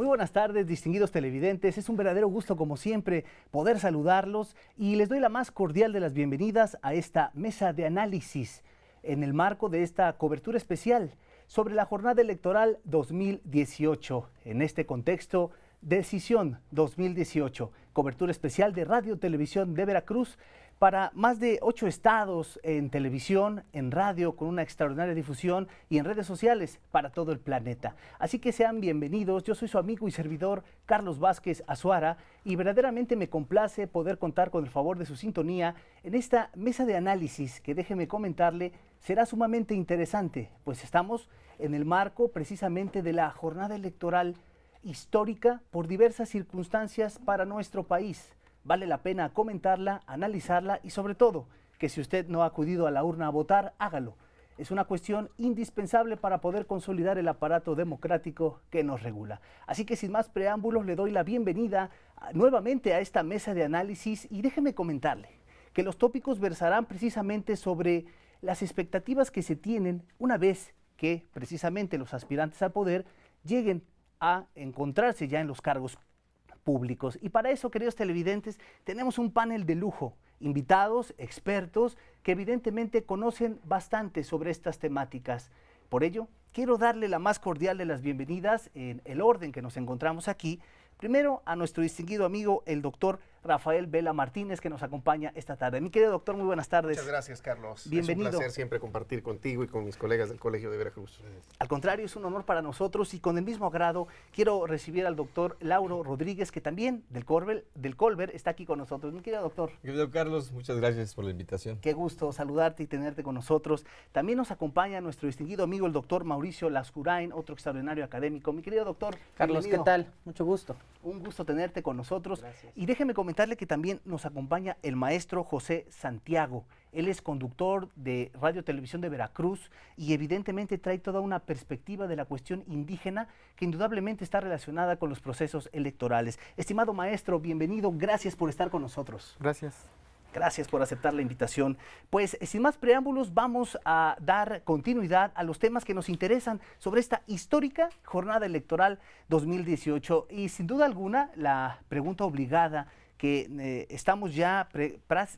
buenas tardes, distinguidos televidentes. Es un verdadero gusto, como siempre, poder saludarlos y les doy la más cordial de las bienvenidas a esta mesa de análisis en el marco de esta cobertura especial sobre la jornada electoral 2018. En este contexto, Decisión 2018, cobertura especial de Radio Televisión de Veracruz para más de 8 estados en televisión, en radio, con una extraordinaria difusión y en redes sociales para todo el planeta. Así que sean bienvenidos. Yo soy su amigo y servidor Carlos Vázquez Azuara y verdaderamente me complace poder contar con el favor de su sintonía en esta mesa de análisis que, déjeme comentarle, será sumamente interesante, pues estamos en el marco precisamente de la jornada electoral histórica por diversas circunstancias para nuestro país. Vale la pena comentarla, analizarla y sobre todo que si usted no ha acudido a la urna a votar, hágalo. Es una cuestión indispensable para poder consolidar el aparato democrático que nos regula. Así que sin más preámbulos le doy la bienvenida nuevamente a esta mesa de análisis y déjeme comentarle que los tópicos versarán precisamente sobre las expectativas que se tienen una vez que precisamente los aspirantes al poder lleguen a encontrarse ya en los cargos públicos. Y para eso, queridos televidentes, tenemos un panel de lujo, invitados, expertos, que evidentemente conocen bastante sobre estas temáticas. Por ello, quiero darle la más cordial de las bienvenidas en el orden que nos encontramos aquí. Primero, a nuestro distinguido amigo, el doctor Rafael Vela Martínez, que nos acompaña esta tarde. Mi querido doctor, muy buenas tardes. Muchas gracias, Carlos. Bienvenido. Es un placer siempre compartir contigo y con mis colegas del Colegio de Veracruz. Al contrario, es un honor para nosotros y con el mismo agrado quiero recibir al doctor Lauro Rodríguez, que también del Colbert está aquí con nosotros. Mi querido doctor. Querido Carlos, muchas gracias por la invitación. Qué gusto saludarte y tenerte con nosotros. También nos acompaña nuestro distinguido amigo, el doctor Mauricio Lascurain, otro extraordinario académico. Mi querido doctor. Carlos, ¿qué tal? Mucho gusto. Un gusto tenerte con nosotros. Gracias. Y déjeme comentarle que también nos acompaña el maestro José Santiago. Él es conductor de Radio Televisión de Veracruz y evidentemente trae toda una perspectiva de la cuestión indígena que indudablemente está relacionada con los procesos electorales. Estimado maestro, bienvenido. Gracias por estar con nosotros. Gracias. Gracias por aceptar la invitación. Pues sin más preámbulos vamos a dar continuidad a los temas que nos interesan sobre esta histórica jornada electoral 2018 y sin duda alguna la pregunta obligada que estamos ya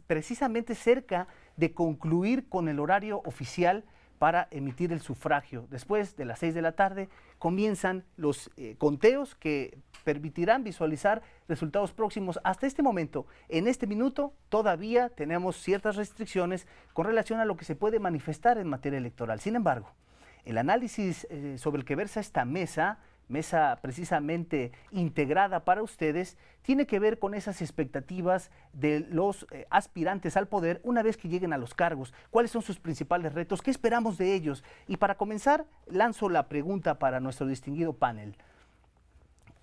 precisamente cerca de concluir con el horario oficial para emitir el sufragio. Después de las 6 de la tarde comienzan los conteos que permitirán visualizar resultados próximos. Hasta este momento, en este minuto, todavía tenemos ciertas restricciones con relación a lo que se puede manifestar en materia electoral. Sin embargo, el análisis sobre el que versa esta mesa precisamente integrada para ustedes, tiene que ver con esas expectativas de los aspirantes al poder una vez que lleguen a los cargos. ¿Cuáles son sus principales retos? ¿Qué esperamos de ellos? Y para comenzar, lanzo la pregunta para nuestro distinguido panel.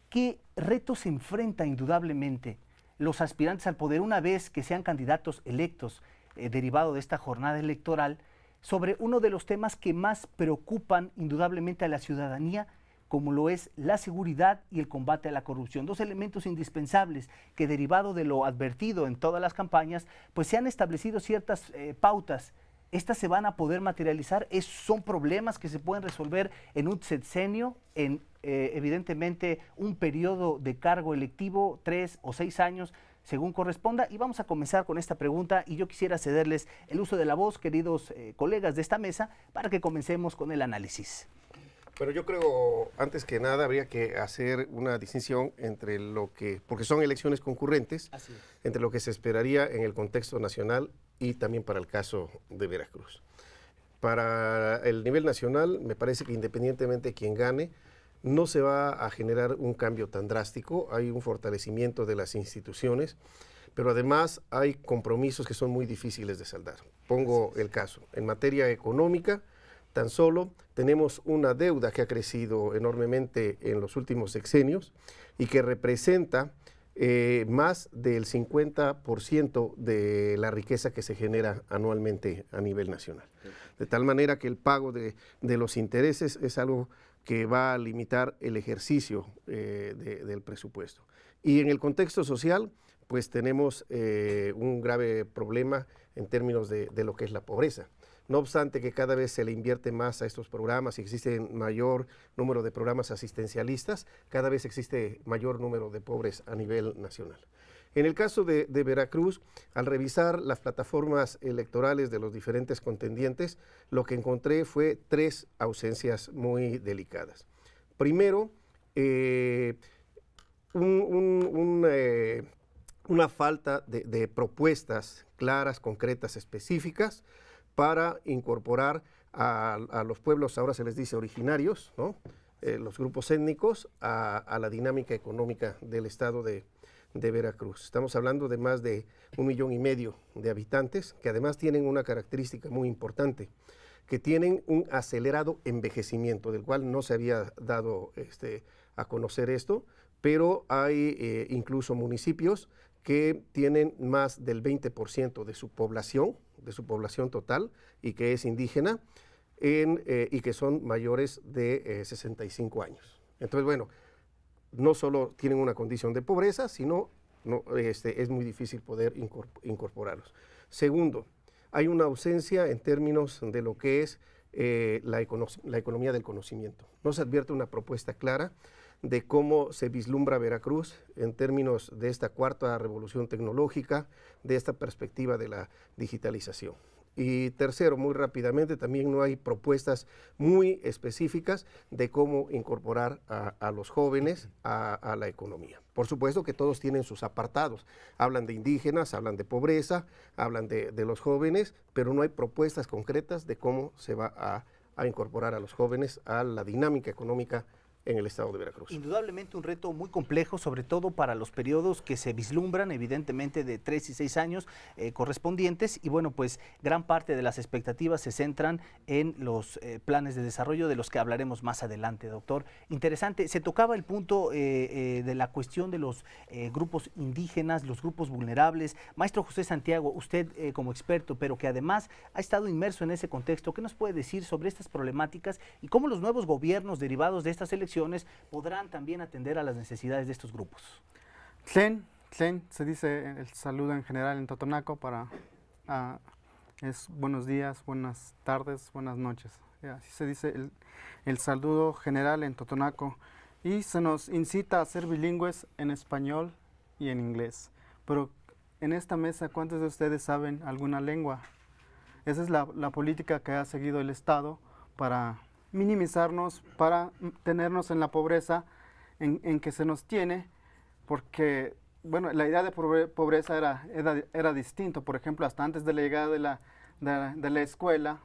¿Qué retos se enfrenta indudablemente los aspirantes al poder una vez que sean candidatos electos derivado de esta jornada electoral sobre uno de los temas que más preocupan indudablemente a la ciudadanía, como lo es la seguridad y el combate a la corrupción? Dos elementos indispensables que, derivado de lo advertido en todas las campañas, pues se han establecido ciertas pautas. ¿Estas se van a poder materializar? ¿Son problemas que se pueden resolver en un sexenio, en evidentemente un periodo de cargo electivo, 3 o 6 años, según corresponda? Y vamos a comenzar con esta pregunta y yo quisiera cederles el uso de la voz, queridos colegas de esta mesa, para que comencemos con el análisis. Bueno, yo creo, antes que nada, habría que hacer una distinción entre porque son elecciones concurrentes, entre lo que se esperaría en el contexto nacional y también para el caso de Veracruz. Para el nivel nacional, me parece que independientemente de quién gane, no se va a generar un cambio tan drástico. Hay un fortalecimiento de las instituciones, pero además hay compromisos que son muy difíciles de saldar. Pongo el caso. En materia económica, tan solo tenemos una deuda que ha crecido enormemente en los últimos sexenios y que representa más del 50% de la riqueza que se genera anualmente a nivel nacional. De tal manera que el pago de los intereses es algo que va a limitar el ejercicio del presupuesto. Y en el contexto social, pues tenemos un grave problema en términos de lo que es la pobreza. No obstante que cada vez se le invierte más a estos programas y existe mayor número de programas asistencialistas, cada vez existe mayor número de pobres a nivel nacional. En el caso de Veracruz, al revisar las plataformas electorales de los diferentes contendientes, lo que encontré fue 3 ausencias muy delicadas. Primero, una falta de propuestas claras, concretas, específicas para incorporar a los pueblos, ahora se les dice originarios, ¿no? Los grupos étnicos, a la dinámica económica del estado de Veracruz. Estamos hablando de más de 1,5 millones de habitantes, que además tienen una característica muy importante, que tienen un acelerado envejecimiento, del cual no se había dado a conocer esto, pero hay incluso municipios que tienen más del 20% de su población total, y que es indígena, y que son mayores de 65 años. Entonces, bueno, no solo tienen una condición de pobreza, sino es muy difícil poder incorporarlos. Segundo, hay una ausencia en términos de lo que es la economía del conocimiento. No se advierte una propuesta clara de cómo se vislumbra Veracruz en términos de esta 4ª revolución tecnológica, de esta perspectiva de la digitalización. Y tercero, muy rápidamente, también no hay propuestas muy específicas de cómo incorporar a los jóvenes a la economía. Por supuesto que todos tienen sus apartados. Hablan de indígenas, hablan de pobreza, hablan de los jóvenes, pero no hay propuestas concretas de cómo se va a incorporar a los jóvenes a la dinámica económica en el estado de Veracruz. Indudablemente un reto muy complejo, sobre todo para los periodos que se vislumbran, evidentemente de 3 y 6 años correspondientes, y bueno, pues gran parte de las expectativas se centran en los planes de desarrollo de los que hablaremos más adelante, doctor. Interesante, se tocaba el punto de la cuestión de los grupos indígenas, los grupos vulnerables. Maestro José Santiago, usted como experto, pero que además ha estado inmerso en ese contexto, ¿qué nos puede decir sobre estas problemáticas y cómo los nuevos gobiernos derivados de estas elecciones podrán también atender a las necesidades de estos grupos? Tlen se dice el saludo en general en Totonaco es buenos días, buenas tardes, buenas noches. Así se dice el saludo general en Totonaco, y se nos incita a ser bilingües en español y en inglés. Pero en esta mesa, ¿cuántos de ustedes saben alguna lengua? Esa es la política que ha seguido el Estado para minimizarnos, para tenernos en la pobreza en que se nos tiene, porque, bueno, la idea de pobreza era distinto. Por ejemplo, hasta antes de la llegada de la escuela,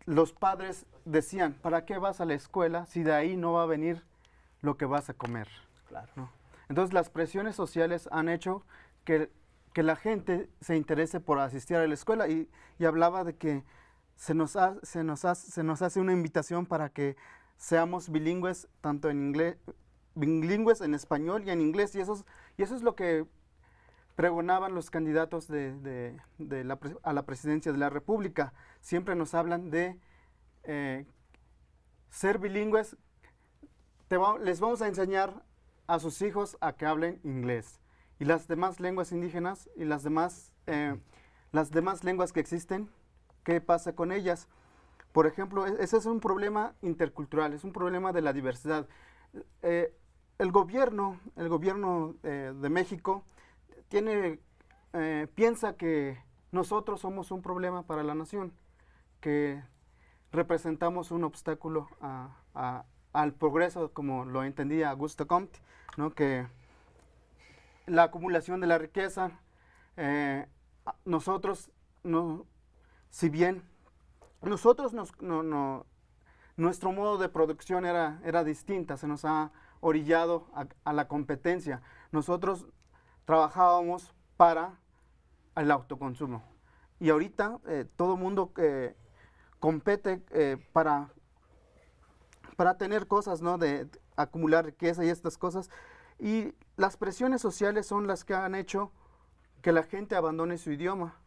los padres decían, ¿para qué vas a la escuela si de ahí no va a venir lo que vas a comer? Claro. ¿No? Entonces, las presiones sociales han hecho que la gente se interese por asistir a la escuela, y hablaba de que se nos hace una invitación para que seamos bilingües, tanto en inglés, bilingües en español y en inglés, y eso es lo que pregonaban los candidatos a la presidencia de la República. Siempre nos hablan de ser bilingües. Les vamos a enseñar a sus hijos a que hablen inglés, y las demás lenguas indígenas y las demás lenguas que existen, ¿qué pasa con ellas? Por ejemplo, ese es un problema intercultural, es un problema de la diversidad. El gobierno de México piensa que nosotros somos un problema para la nación, que representamos un obstáculo al progreso, como lo entendía Auguste Comte, ¿no? Que la acumulación de la riqueza, nosotros no. Si bien nosotros nuestro modo de producción era distinta, se nos ha orillado a la competencia. Nosotros trabajábamos para el autoconsumo, y ahorita todo el mundo compete para tener cosas, ¿no? De acumular riqueza y estas cosas, y las presiones sociales son las que han hecho que la gente abandone su idioma.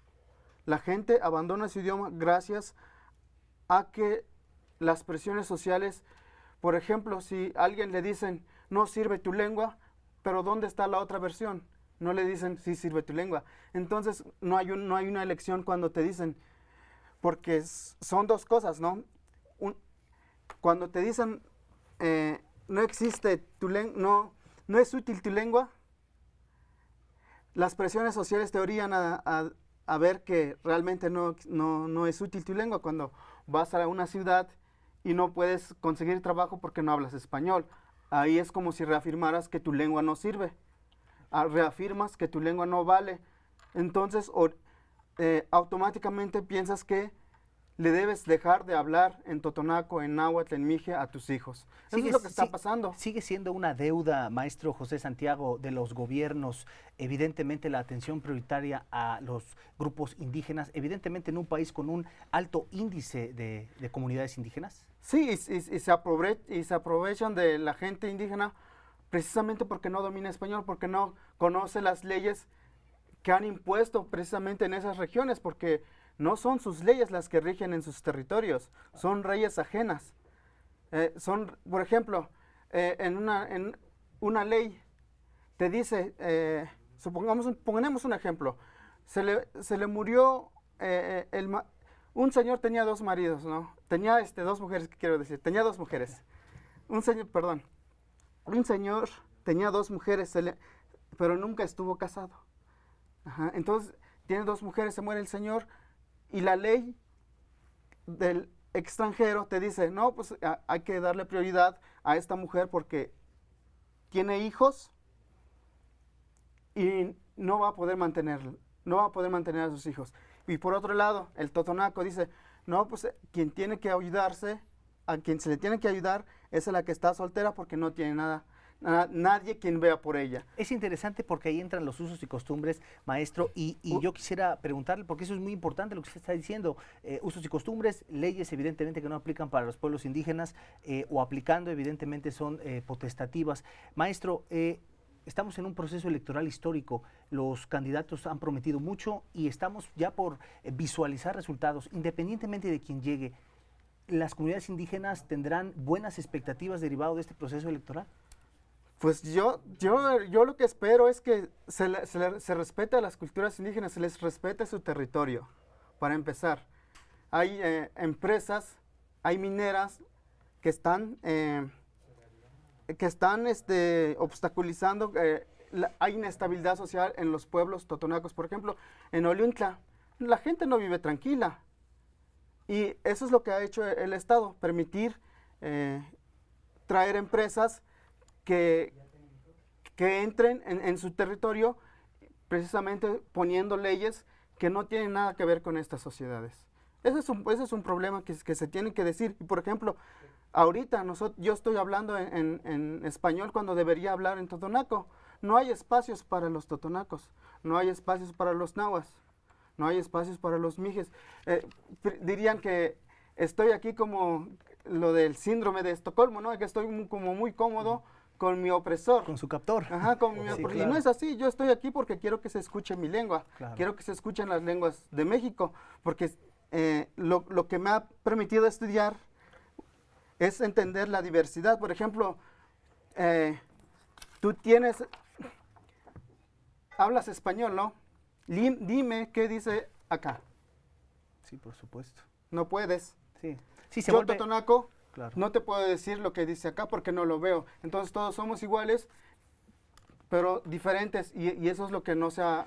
La gente abandona su idioma gracias a que las presiones sociales, por ejemplo, si a alguien le dicen, no sirve tu lengua, pero ¿dónde está la otra versión? no le dicen sí sirve tu lengua. Entonces no hay una elección cuando te dicen, porque son dos cosas, ¿no? Cuando te dicen no existe tu lengua, no es útil tu lengua, las presiones sociales te orillan a ver que realmente no es útil tu lengua cuando vas a una ciudad y no puedes conseguir trabajo porque no hablas español. Ahí es como si reafirmaras que tu lengua no sirve. Reafirmas que tu lengua no vale. Entonces, automáticamente piensas que le debes dejar de hablar en totonaco, en náhuatl, en mije a tus hijos. Eso es lo que está pasando. Sigue siendo una deuda, maestro José Santiago, de los gobiernos, evidentemente la atención prioritaria a los grupos indígenas, evidentemente en un país con un alto índice de comunidades indígenas. Sí, y se aprovechan de la gente indígena precisamente porque no domina español, porque no conoce las leyes que han impuesto precisamente en esas regiones, porque no son sus leyes las que rigen en sus territorios, son leyes ajenas. Por ejemplo, en una ley te dice, ponemos un ejemplo, se le murió, un señor tenía dos maridos, ¿no? Tenía dos mujeres, ¿qué quiero decir? Tenía dos mujeres. Un señor tenía dos mujeres, pero nunca estuvo casado. Ajá, entonces, tiene dos mujeres, se muere el señor, y la ley del extranjero te dice, no, pues hay que darle prioridad a esta mujer porque tiene hijos y no va a poder mantener a sus hijos. Y por otro lado, el totonaco dice, no, pues quien tiene que ayudarse, a quien se le tiene que ayudar es a la que está soltera porque no tiene nadie quien vea por ella. Es interesante porque ahí entran los usos y costumbres, maestro, y yo quisiera preguntarle, porque eso es muy importante lo que usted está diciendo, usos y costumbres, leyes evidentemente que no aplican para los pueblos indígenas, o aplicando evidentemente son potestativas. Maestro, estamos en un proceso electoral histórico, los candidatos han prometido mucho y estamos ya por visualizar resultados, independientemente de quién llegue. ¿Las comunidades indígenas tendrán buenas expectativas derivado de este proceso electoral? Pues yo lo que espero es que se respete a las culturas indígenas, se les respete su territorio, para empezar. Hay empresas, hay mineras que están obstaculizando, hay inestabilidad social en los pueblos totonacos. Por ejemplo, en Ollantla, la gente no vive tranquila. Y eso es lo que ha hecho el Estado, permitir traer empresas que entren en su territorio, precisamente poniendo leyes que no tienen nada que ver con estas sociedades. Ese es un problema que se tiene que decir. Y por ejemplo, ahorita yo estoy hablando en español cuando debería hablar en totonaco. No hay espacios para los totonacos, no hay espacios para los nahuas, no hay espacios para los mijes. Dirían que estoy aquí como lo del síndrome de Estocolmo, ¿no? Que estoy como muy cómodo con mi opresor. Con su captor. Ajá, con mi opresor. Sí, claro. Y no es así, yo estoy aquí porque quiero que se escuche mi lengua, claro. Quiero que se escuchen las lenguas de México, porque lo que me ha permitido estudiar es entender la diversidad. Por ejemplo, tú hablas español, ¿no? Dime qué dice acá. Sí, por supuesto. No puedes. Sí. Yo, totonaco, claro. No te puedo decir lo que dice acá porque no lo veo. Entonces todos somos iguales, pero diferentes, y eso es lo que no se ha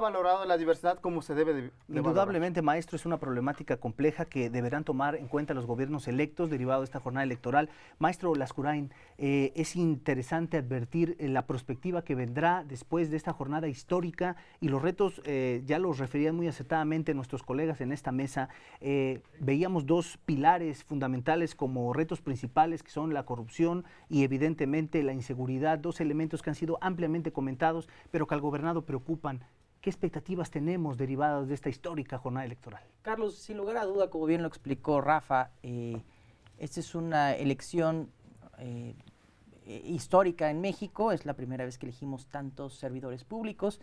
valorado la diversidad como se debe de Indudablemente, valorar. maestro, es una problemática compleja que deberán tomar en cuenta los gobiernos electos derivado de esta jornada electoral. Maestro Lascurain, es interesante advertir la perspectiva que vendrá después de esta jornada histórica y los retos, ya los referían muy acertadamente nuestros colegas en esta mesa. Veíamos dos pilares fundamentales como retos principales, que son la corrupción y evidentemente la inseguridad, dos elementos que han sido ampliamente comentados, pero que al gobernado preocupan. ¿Qué expectativas tenemos derivadas de esta histórica jornada electoral? Carlos, sin lugar a duda, como bien lo explicó Rafa, esta es una elección histórica en México, es la primera vez que elegimos tantos servidores públicos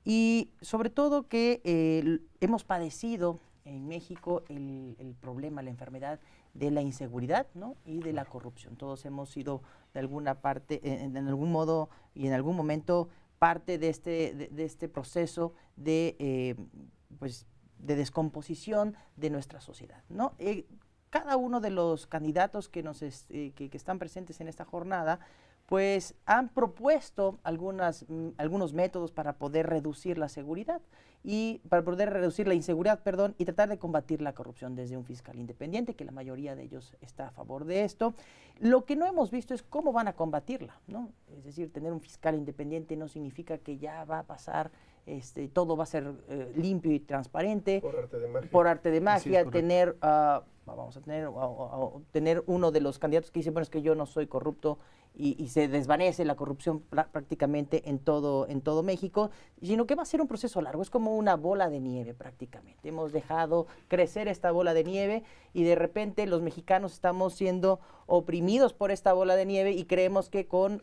y sobre todo que hemos padecido en México el problema, la enfermedad de la inseguridad, ¿no? Y de la corrupción. Todos hemos sido de alguna parte, en algún modo y en algún momento parte de este proceso pues, de descomposición de nuestra sociedad, ¿no? Cada uno de los candidatos que están presentes en esta jornada pues han propuesto algunos métodos para poder reducir la seguridad y para poder reducir la inseguridad, perdón, y tratar de combatir la corrupción desde un fiscal independiente, que la mayoría de ellos está a favor de esto. Lo que no hemos visto es cómo van a combatirla, ¿no? Es decir, tener un fiscal independiente no significa que ya va a pasar, todo va a ser limpio y transparente. Por arte de magia. Por arte de magia, Sí, vamos a tener uno de los candidatos que dice, bueno, es que yo no soy corrupto, y se desvanece la corrupción prácticamente en todo México, sino que va a ser un proceso largo, es como una bola de nieve prácticamente. Hemos dejado crecer esta bola de nieve y de repente los mexicanos estamos siendo oprimidos por esta bola de nieve y creemos que con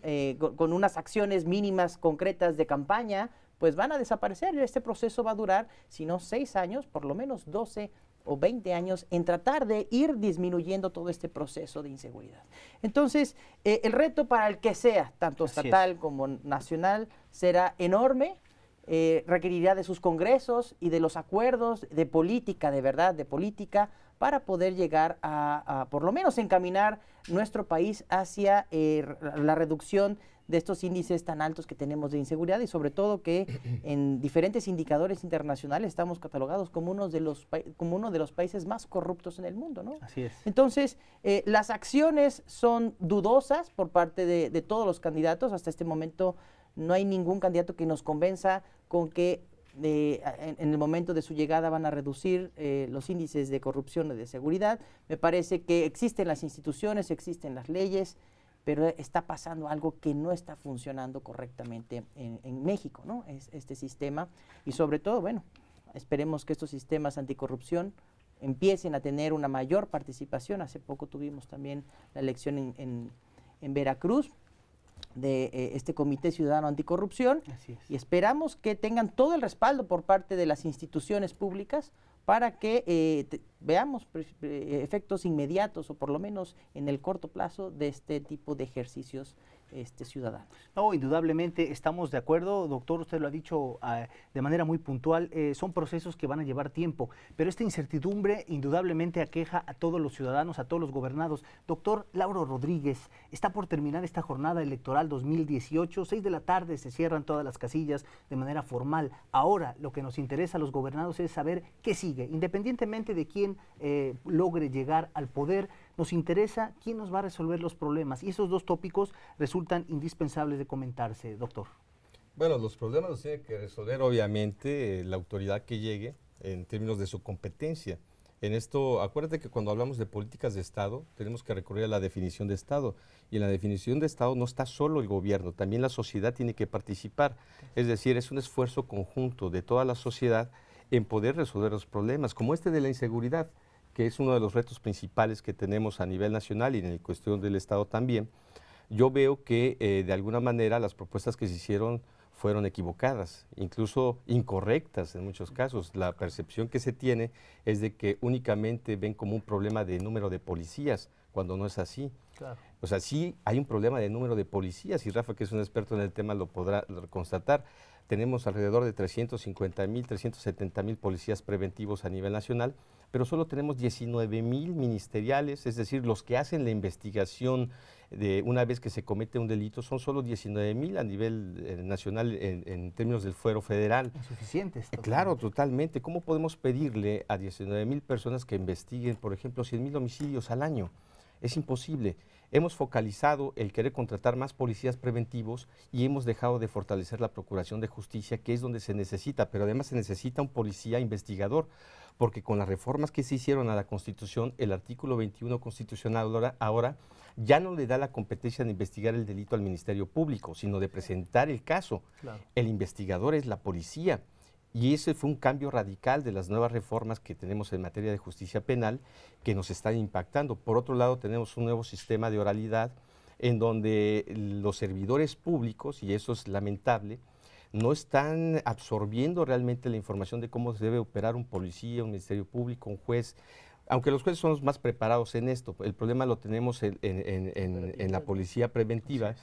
unas acciones mínimas concretas de campaña, pues van a desaparecer. Este proceso va a durar, si no 6 años, por lo menos 12 o 20 años en tratar de ir disminuyendo todo este proceso de inseguridad. Entonces, el reto para el que sea, tanto estatal como nacional, será enorme, requerirá de sus congresos y de los acuerdos de política, de verdad, de política, para poder llegar a por lo menos encaminar nuestro país hacia la reducción de estos índices tan altos que tenemos de inseguridad y sobre todo que en diferentes indicadores internacionales estamos catalogados como uno de los países más corruptos en el mundo, ¿no? Así es. Entonces, las acciones son dudosas por parte de todos los candidatos. Hasta este momento no hay ningún candidato que nos convenza con que en el momento de su llegada van a reducir los índices de corrupción y de seguridad. Me parece que existen las instituciones, existen las leyes, pero está pasando algo que no está funcionando correctamente en México, ¿no? Este sistema, y sobre todo, bueno, esperemos que estos sistemas anticorrupción empiecen a tener una mayor participación. Hace poco tuvimos también la elección en Veracruz de este Comité Ciudadano Anticorrupción, y esperamos que tengan todo el respaldo por parte de las instituciones públicas para que veamos efectos inmediatos o por lo menos en el corto plazo de este tipo de ejercicios ciudadanos. No, indudablemente estamos de acuerdo, doctor, usted lo ha dicho de manera muy puntual, son procesos que van a llevar tiempo, pero esta incertidumbre indudablemente aqueja a todos los ciudadanos, a todos los gobernados. Doctor Lauro Rodríguez, está por terminar esta jornada electoral 2018, 6 de la tarde se cierran todas las casillas de manera formal. Ahora lo que nos interesa a los gobernados es saber qué sigue, independientemente de quién logre llegar al poder. Nos interesa quién nos va a resolver los problemas, y esos dos tópicos resultan indispensables de comentarse, doctor. Bueno, los problemas los tiene que resolver obviamente la autoridad que llegue en términos de su competencia. En esto, acuérdate que cuando hablamos de políticas de Estado, tenemos que recurrir a la definición de Estado, y en la definición de Estado no está solo el gobierno, también la sociedad tiene que participar. Es decir, es un esfuerzo conjunto de toda la sociedad en poder resolver los problemas, como este de la inseguridad, que es uno de los retos principales que tenemos a nivel nacional y en la cuestión del Estado también. Yo veo que de alguna manera las propuestas que se hicieron fueron equivocadas, incluso incorrectas en muchos casos. La percepción que se tiene es de que únicamente ven como un problema de número de policías, cuando no es así. Claro. O sea, sí hay un problema de número de policías, y Rafa, que es un experto en el tema, lo podrá constatar. Tenemos alrededor de 350,000, 370,000 policías preventivos a nivel nacional, pero solo tenemos 19,000 ministeriales, es decir, los que hacen la investigación de una vez que se comete un delito son solo 19,000 a nivel nacional en términos del fuero federal. Insuficientes. Claro, totalmente. ¿Cómo podemos pedirle a 19,000 personas que investiguen, por ejemplo, 100,000 homicidios al año? Es imposible. Hemos focalizado el querer contratar más policías preventivos y hemos dejado de fortalecer la Procuración de Justicia, que es donde se necesita, pero además se necesita un policía investigador, porque con las reformas que se hicieron a la Constitución, el artículo 21 constitucional ahora ya no le da la competencia de investigar el delito al Ministerio Público, sino de presentar el caso. Claro. El investigador es la policía. Y ese fue un cambio radical de las nuevas reformas que tenemos en materia de justicia penal que nos están impactando. Por otro lado, tenemos un nuevo sistema de oralidad en donde los servidores públicos, y eso es lamentable, no están absorbiendo realmente la información de cómo se debe operar un policía, un ministerio público, un juez. Aunque los jueces son los más preparados en esto, el problema lo tenemos en la policía preventiva,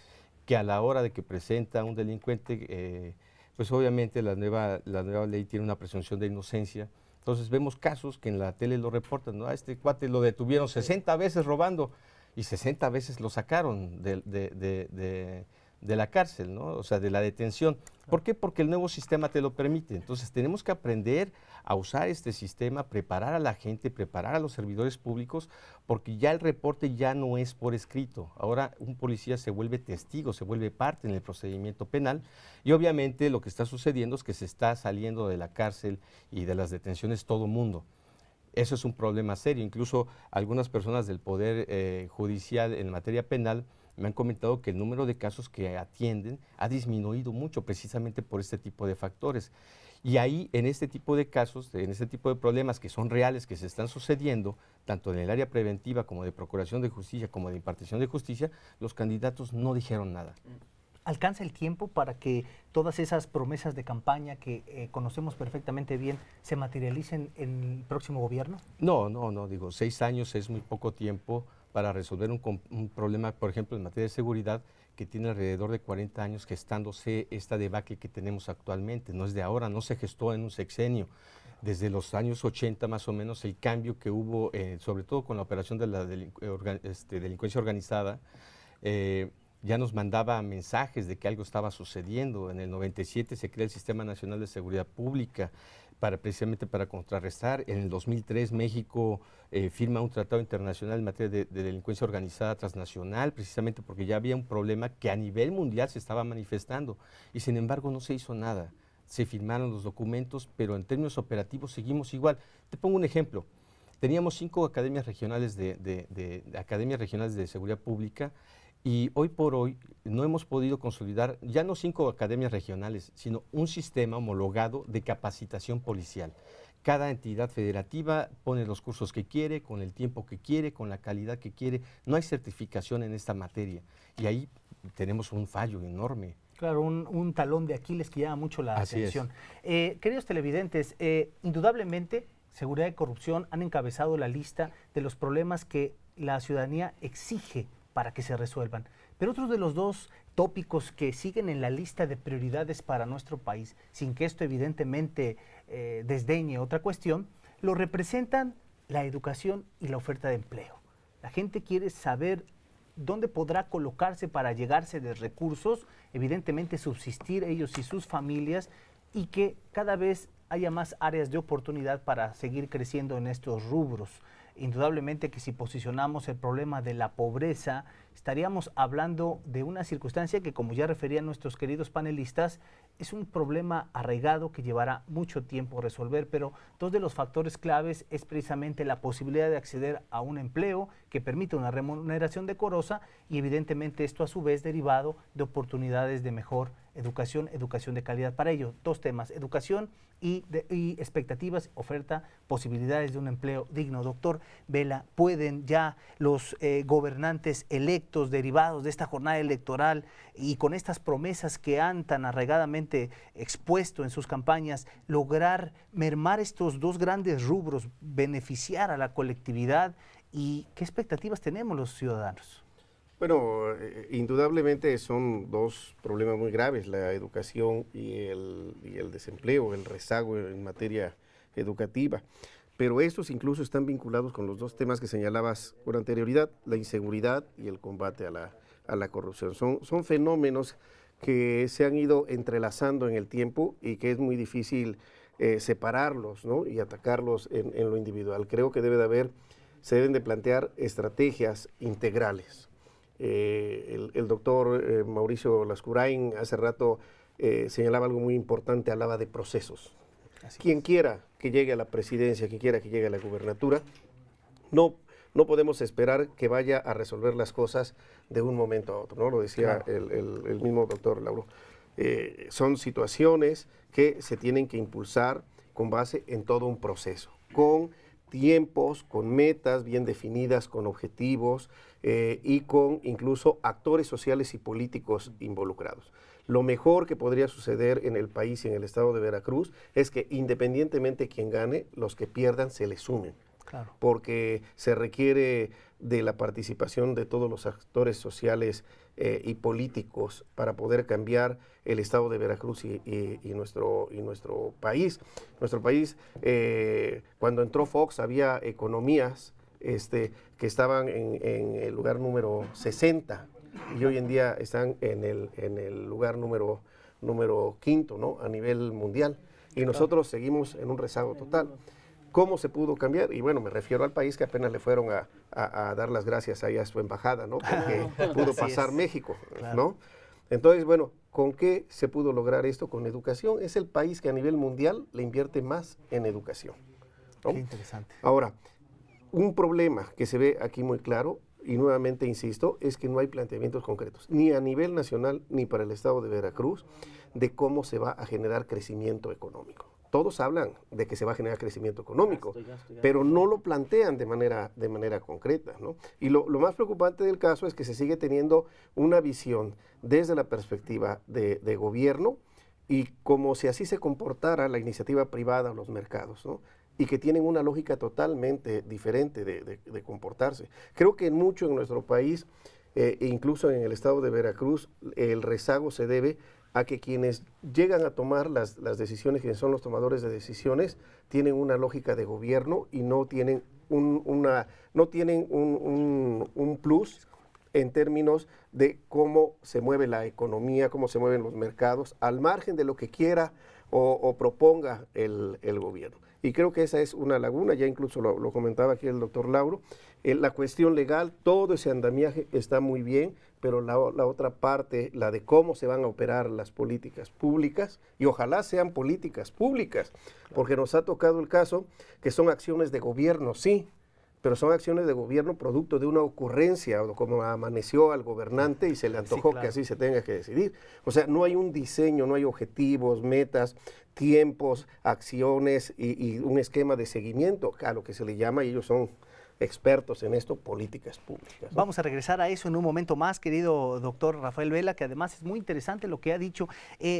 que a la hora de que presenta un delincuente, pues obviamente la nueva ley tiene una presunción de inocencia. Entonces vemos casos que en la tele lo reportan, ¿no? A este cuate lo detuvieron 60 veces robando y 60 veces lo sacaron de la cárcel, ¿no? O sea, de la detención. ¿Por qué? Porque el nuevo sistema te lo permite. Entonces tenemos que aprender a usar este sistema, preparar a la gente, preparar a los servidores públicos, porque ya el reporte ya no es por escrito. Ahora un policía se vuelve testigo, se vuelve parte en el procedimiento penal y obviamente lo que está sucediendo es que se está saliendo de la cárcel y de las detenciones todo mundo. Eso es un problema serio. Incluso algunas personas del Poder Judicial en materia penal me han comentado que el número de casos que atienden ha disminuido mucho precisamente por este tipo de factores. Y ahí, en este tipo de casos, en este tipo de problemas que son reales, que se están sucediendo, tanto en el área preventiva como de procuración de justicia, como de impartición de justicia, los candidatos no dijeron nada. ¿Alcanza el tiempo para que todas esas promesas de campaña que conocemos perfectamente bien se materialicen en el próximo gobierno? No, digo, 6 años es muy poco tiempo para resolver un problema, por ejemplo, en materia de seguridad, que tiene alrededor de 40 años gestándose esta debacle que tenemos actualmente. No es de ahora, no se gestó en un sexenio. Desde los años 80 más o menos, el cambio que hubo, sobre todo con la operación de la delincuencia organizada, ya nos mandaba mensajes de que algo estaba sucediendo. En el 97 se crea el Sistema Nacional de Seguridad Pública, precisamente para contrarrestar. En el 2003 México firma un tratado internacional en materia de delincuencia organizada transnacional, precisamente porque ya había un problema que a nivel mundial se estaba manifestando y sin embargo no se hizo nada. Se firmaron los documentos, pero en términos operativos seguimos igual. Te pongo un ejemplo. Teníamos 5 academias regionales de seguridad pública y hoy por hoy no hemos podido consolidar, ya no 5 academias regionales, sino un sistema homologado de capacitación policial. Cada entidad federativa pone los cursos que quiere, con el tiempo que quiere, con la calidad que quiere. No hay certificación en esta materia y ahí tenemos un fallo enorme. Claro, un talón de Aquiles que llama mucho la Así atención. Queridos televidentes, indudablemente seguridad y corrupción han encabezado la lista de los problemas que la ciudadanía exige para que se resuelvan. Pero otros de los 2 tópicos que siguen en la lista de prioridades para nuestro país, sin que esto evidentemente desdeñe otra cuestión, lo representan la educación y la oferta de empleo. La gente quiere saber dónde podrá colocarse para llegarse de recursos, evidentemente subsistir ellos y sus familias, y que cada vez haya más áreas de oportunidad para seguir creciendo en estos rubros. Indudablemente que si posicionamos el problema de la pobreza, estaríamos hablando de una circunstancia que, como ya referían nuestros queridos panelistas, es un problema arraigado que llevará mucho tiempo resolver, pero 2 de los factores claves es precisamente la posibilidad de acceder a un empleo que permita una remuneración decorosa y evidentemente esto a su vez derivado de oportunidades de mejor educación de calidad. Para ello, 2 temas, educación y expectativas, oferta, posibilidades de un empleo digno. Doctor Vela, ¿pueden ya los gobernantes electos derivados de esta jornada electoral y con estas promesas que han tan arraigadamente expuesto en sus campañas lograr mermar estos 2 grandes rubros, beneficiar a la colectividad? ¿Y qué expectativas tenemos los ciudadanos? Bueno, indudablemente son 2 problemas muy graves, la educación y el desempleo, el rezago en materia educativa. Pero estos incluso están vinculados con los 2 temas que señalabas con anterioridad, la inseguridad y el combate a la corrupción. Son fenómenos que se han ido entrelazando en el tiempo y que es muy difícil separarlos, ¿no? Y atacarlos en lo individual. Creo que se deben de plantear estrategias integrales. El doctor Mauricio Lascurain hace rato señalaba algo muy importante, hablaba de procesos. Quien quiera que llegue a la presidencia, quien quiera que llegue a la gubernatura, no podemos esperar que vaya a resolver las cosas de un momento a otro, ¿no? Lo decía el mismo doctor Lauro. Son situaciones que se tienen que impulsar con base en todo un proceso, con tiempos, con metas bien definidas, con objetivos y con incluso actores sociales y políticos involucrados. Lo mejor que podría suceder en el país y en el estado de Veracruz es que independientemente de quién gane, los que pierdan se les sumen. Claro. porque se requiere de la participación de todos los actores sociales y políticos para poder cambiar el estado de Veracruz y nuestro país. Nuestro país, cuando entró Fox, había economías que estaban en el lugar número 60 y hoy en día están en el lugar número quinto, ¿no?, a nivel mundial. Y nosotros seguimos en un rezago total. ¿Cómo se pudo cambiar? Y bueno, me refiero al país que apenas le fueron a dar las gracias ahí a su embajada, ¿no? Porque pudo pasar México, claro. ¿no? Entonces, bueno, ¿con qué se pudo lograr esto? Con educación. Es el país que a nivel mundial le invierte más en educación, ¿no? Qué interesante. Ahora, un problema que se ve aquí muy claro, y nuevamente insisto, es que no hay planteamientos concretos, ni a nivel nacional, ni para el estado de Veracruz, de cómo se va a generar crecimiento económico. Todos hablan de que se va a generar crecimiento económico, pero no lo plantean de manera concreta, ¿no? Y lo más preocupante del caso es que se sigue teniendo una visión desde la perspectiva de gobierno y como si así se comportara la iniciativa privada o los mercados, ¿no? Y que tienen una lógica totalmente diferente de comportarse. Creo que mucho en nuestro país, incluso en el estado de Veracruz, el rezago se debe a que quienes llegan a tomar las decisiones, quienes son los tomadores de decisiones, tienen una lógica de gobierno y no tienen un plus en términos de cómo se mueve la economía, cómo se mueven los mercados, al margen de lo que quiera o proponga el gobierno. Y creo que esa es una laguna, ya incluso lo comentaba aquí el doctor Lauro. La cuestión legal, todo ese andamiaje está muy bien, pero la otra parte, la de cómo se van a operar las políticas públicas, y ojalá sean políticas públicas, porque nos ha tocado el caso que son acciones de gobierno, sí, pero son acciones de gobierno producto de una ocurrencia, o como amaneció al gobernante y se le antojó, sí, claro, que así se tenga que decidir. O sea, no hay un diseño, no hay objetivos, metas, tiempos, acciones y un esquema de seguimiento, a lo que se le llama, y ellos son expertos en esto, políticas públicas, ¿no? Vamos a regresar a eso en un momento más, querido doctor Rafael Vela, que además es muy interesante lo que ha dicho.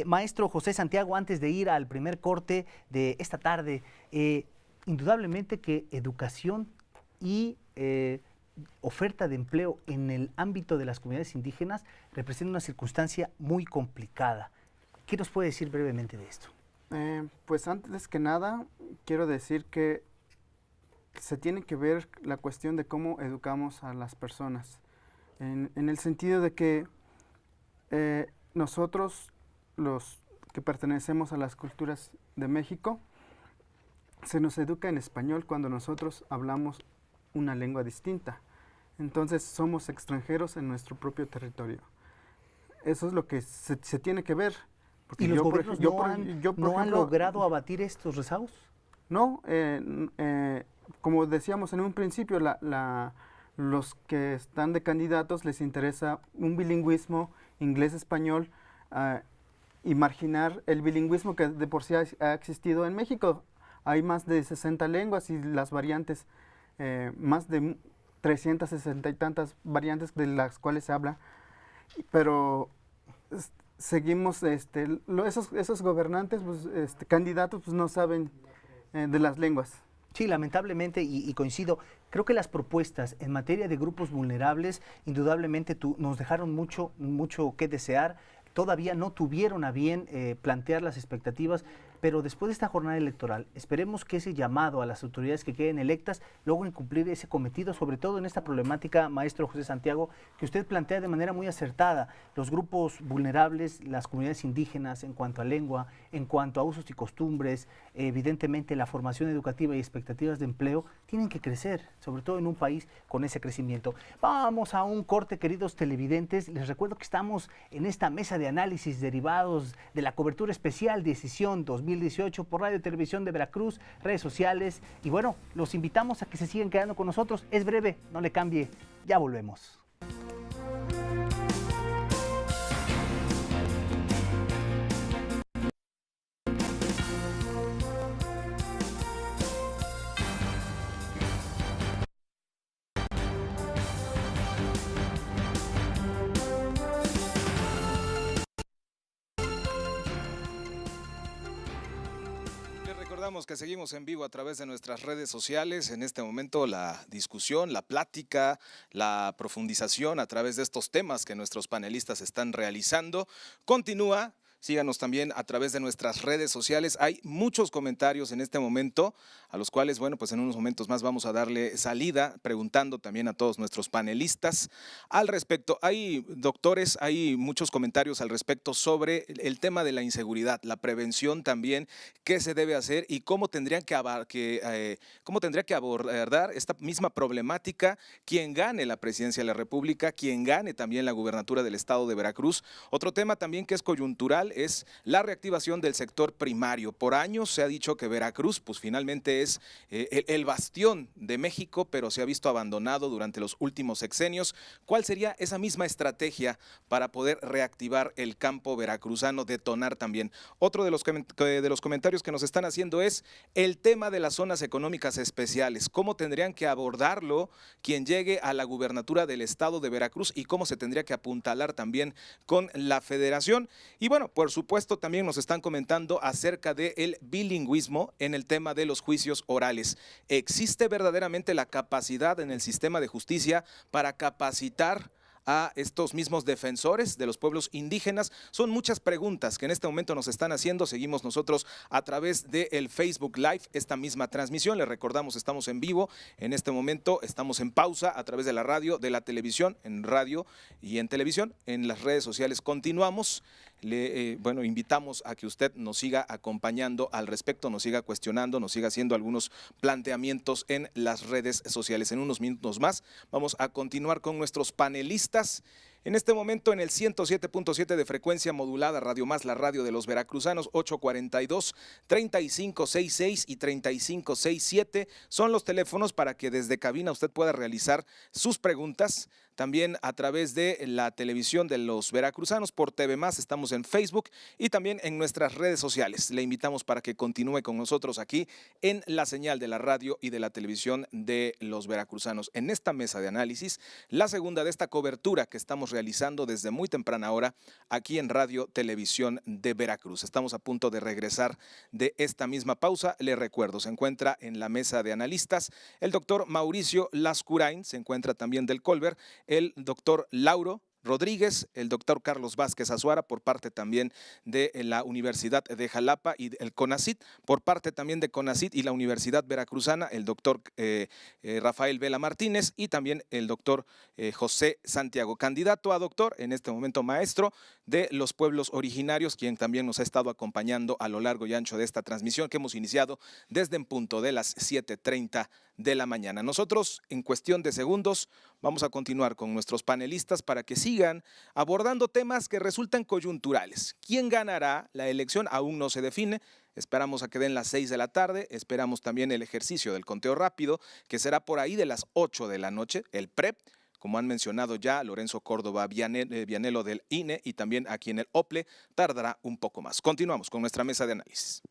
Maestro José Santiago, antes de ir al primer corte de esta tarde, indudablemente que educación y oferta de empleo en el ámbito de las comunidades indígenas representa una circunstancia muy complicada. ¿Qué nos puede decir brevemente de esto? Pues antes que nada, quiero decir que se tiene que ver la cuestión de cómo educamos a las personas, en el sentido de que nosotros, los que pertenecemos a las culturas de México, se nos educa en español cuando nosotros hablamos una lengua distinta. Entonces somos extranjeros en nuestro propio territorio. Eso es lo que se tiene que ver. ¿Y los gobiernos no han logrado abatir estos rezagos? No, como decíamos en un principio, los que están de candidatos les interesa un bilingüismo inglés-español y marginar el bilingüismo que de por sí ha existido en México. Hay más de 60 lenguas y las variantes, más de 360 y tantas variantes de las cuales se habla, pero seguimos, esos gobernantes, pues, candidatos, pues no saben de las lenguas. Sí, lamentablemente, y coincido, creo que las propuestas en materia de grupos vulnerables, indudablemente nos dejaron mucho que desear. Todavía no tuvieron a bien plantear las expectativas, pero después de esta jornada electoral, esperemos que ese llamado a las autoridades que queden electas logren cumplir ese cometido, sobre todo en esta problemática, maestro José Santiago, que usted plantea de manera muy acertada. Los grupos vulnerables, las comunidades indígenas en cuanto a lengua, en cuanto a usos y costumbres, evidentemente la formación educativa y expectativas de empleo tienen que crecer, sobre todo en un país con ese crecimiento. Vamos a un corte, queridos televidentes. Les recuerdo que estamos en esta mesa de análisis derivados de la cobertura especial Decisión 2018 por Radio y Televisión de Veracruz, redes sociales, y bueno, los invitamos a que se sigan quedando con nosotros. Es breve, no le cambie, ya volvemos. recordamos que seguimos en vivo a través de nuestras redes sociales. En este momento la discusión, la plática, la profundización a través de estos temas que nuestros panelistas están realizando continúa. Síganos también a través de nuestras redes sociales. Hay muchos comentarios en este momento, a los cuales, bueno, pues en unos momentos más vamos a darle salida, preguntando también a todos nuestros panelistas al respecto. Hay, doctores, hay muchos comentarios al respecto sobre el tema de la inseguridad, la prevención también, qué se debe hacer y cómo tendría que abordar esta misma problemática quien gane la presidencia de la República, quien gane también la gubernatura del estado de Veracruz. Otro tema también que es coyuntural es la reactivación del sector primario. Por años se ha dicho que Veracruz pues finalmente es el bastión de México, pero se ha visto abandonado durante los últimos sexenios. ¿Cuál sería esa misma estrategia para poder reactivar el campo veracruzano, detonar también? Otro de los comentarios que nos están haciendo es el tema de las zonas económicas especiales. ¿Cómo tendrían que abordarlo quien llegue a la gubernatura del estado de Veracruz y cómo se tendría que apuntalar también con la federación? Y bueno, por supuesto, también nos están comentando acerca del bilingüismo en el tema de los juicios orales. ¿Existe verdaderamente la capacidad en el sistema de justicia para capacitar a estos mismos defensores de los pueblos indígenas? Son muchas preguntas que en este momento nos están haciendo. Seguimos nosotros a través del Facebook Live esta misma transmisión. Les recordamos, estamos en vivo en este momento, estamos en pausa a través de la radio, de la televisión, en radio y en televisión. En las redes sociales continuamos. Bueno, invitamos a que usted nos siga acompañando al respecto, nos siga cuestionando, nos siga haciendo algunos planteamientos en las redes sociales. En unos minutos más vamos a continuar con nuestros panelistas. En este momento en el 107.7 de frecuencia modulada, Radio Más, la radio de los veracruzanos, 842-3566 y 3567 son los teléfonos para que desde cabina usted pueda realizar sus preguntas. También a través de la televisión de los veracruzanos por TV Más, estamos en Facebook y también en nuestras redes sociales. Le invitamos para que continúe con nosotros aquí en la señal de la radio y de la televisión de los veracruzanos. En esta mesa de análisis, la segunda de esta cobertura que estamos realizando desde muy temprana hora aquí en Radio Televisión de Veracruz. Estamos a punto de regresar de esta misma pausa. Le recuerdo, se encuentra en la mesa de analistas el doctor Mauricio Lascurain, se encuentra también del Colbert, el doctor Lauro Rodríguez, el doctor Carlos Vázquez Azuara por parte también de la Universidad de Jalapa y el CONACYT, por parte también de CONACYT y la Universidad Veracruzana, el doctor Rafael Vela Martínez y también el doctor José Santiago, candidato a doctor, en este momento maestro de los pueblos originarios, quien también nos ha estado acompañando a lo largo y ancho de esta transmisión que hemos iniciado desde en punto de las 7:30 de la mañana. Nosotros, en cuestión de segundos, vamos a continuar con nuestros panelistas para que sigan abordando temas que resultan coyunturales. ¿Quién ganará la elección? Aún no se define. Esperamos a que den las 6 de la tarde. Esperamos también el ejercicio del conteo rápido, que será por ahí de las 8 de la noche, el PREP. Como han mencionado ya, Lorenzo Córdoba Vianelo del INE y también aquí en el OPLE, tardará un poco más. Continuamos con nuestra mesa de análisis.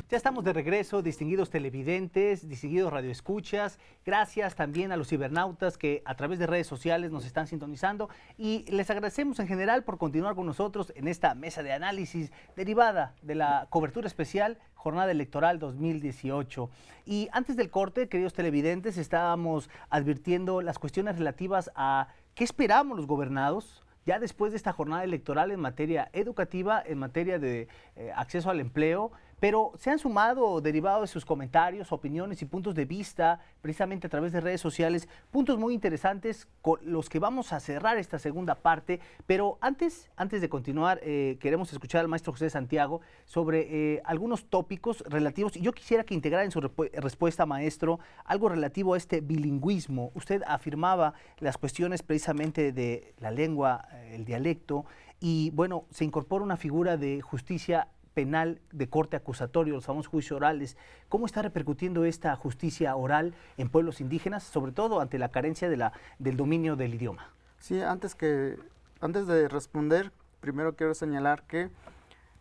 Ya estamos de regreso, distinguidos televidentes, distinguidos radioescuchas. Gracias también a los cibernautas que a través de redes sociales nos están sintonizando y les agradecemos en general por continuar con nosotros en esta mesa de análisis derivada de la cobertura especial Jornada Electoral 2018. Y antes del corte, queridos televidentes, estábamos advirtiendo las cuestiones relativas a qué esperamos los gobernados ya después de esta jornada electoral en materia educativa, en materia de acceso al empleo, pero se han sumado, derivado de sus comentarios, opiniones y puntos de vista, precisamente a través de redes sociales, puntos muy interesantes con los que vamos a cerrar esta segunda parte. Pero antes de continuar, queremos escuchar al maestro José Santiago sobre algunos tópicos relativos, y yo quisiera que integrara en su respuesta, maestro, algo relativo a este bilingüismo. Usted afirmaba las cuestiones precisamente de la lengua, el dialecto, y bueno, se incorpora una figura de justicia penal de corte acusatorio, los famosos juicios orales. ¿Cómo está repercutiendo esta justicia oral en pueblos indígenas, sobre todo ante la carencia del dominio del idioma? Sí, antes de responder, primero quiero señalar que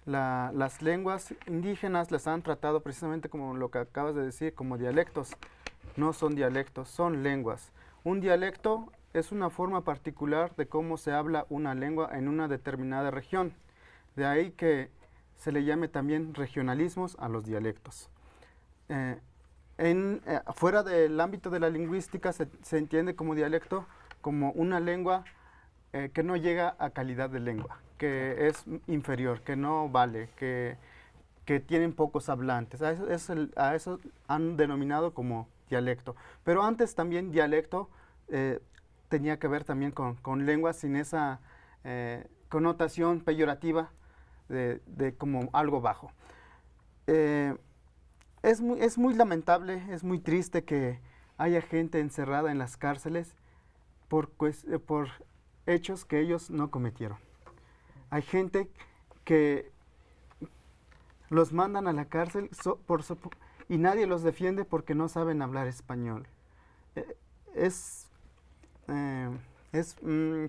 las lenguas indígenas las han tratado precisamente como lo que acabas de decir, como dialectos. No son dialectos, son lenguas. Un dialecto es una forma particular de cómo se habla una lengua en una determinada región. De ahí que se le llame también regionalismos a los dialectos. Fuera del ámbito de la lingüística se entiende como dialecto como una lengua que no llega a calidad de lengua, que es inferior, que no vale, que tienen pocos hablantes. A eso han denominado como dialecto. Pero antes también dialecto tenía que ver también con lenguas sin esa connotación peyorativa de como algo bajo. Es muy lamentable, es muy triste que haya gente encerrada en las cárceles por hechos que ellos no cometieron. Hay gente que los mandan a la cárcel y nadie los defiende porque no saben hablar español. Es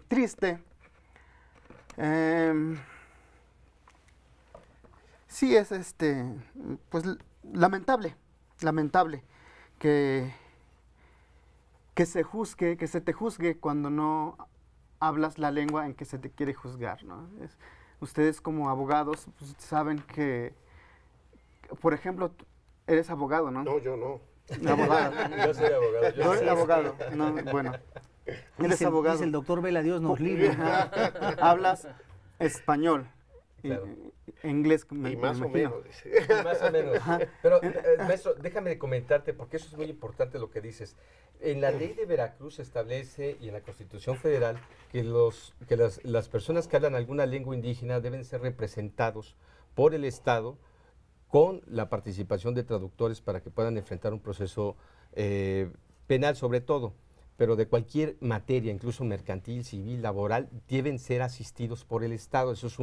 triste. Sí, es pues lamentable que se te juzgue cuando no hablas la lengua en que se te quiere juzgar, ¿no? Ustedes como abogados pues, saben que, por ejemplo, eres abogado, ¿no? No, yo no. Abogado. Yo soy abogado. Yo soy abogado. No, bueno. Eres abogado. Dice el doctor Vela, Dios nos libre. Hablas español. Claro. Inglés, Y me más o imagino. menos. Dice. Más o menos. Pero, maestro, déjame comentarte, porque eso es muy importante lo que dices. En la ley de Veracruz se establece, y en la Constitución Federal, que las personas que hablan alguna lengua indígena deben ser representados por el Estado con la participación de traductores para que puedan enfrentar un proceso penal sobre todo, pero de cualquier materia, incluso mercantil, civil, laboral, deben ser asistidos por el Estado. Eso es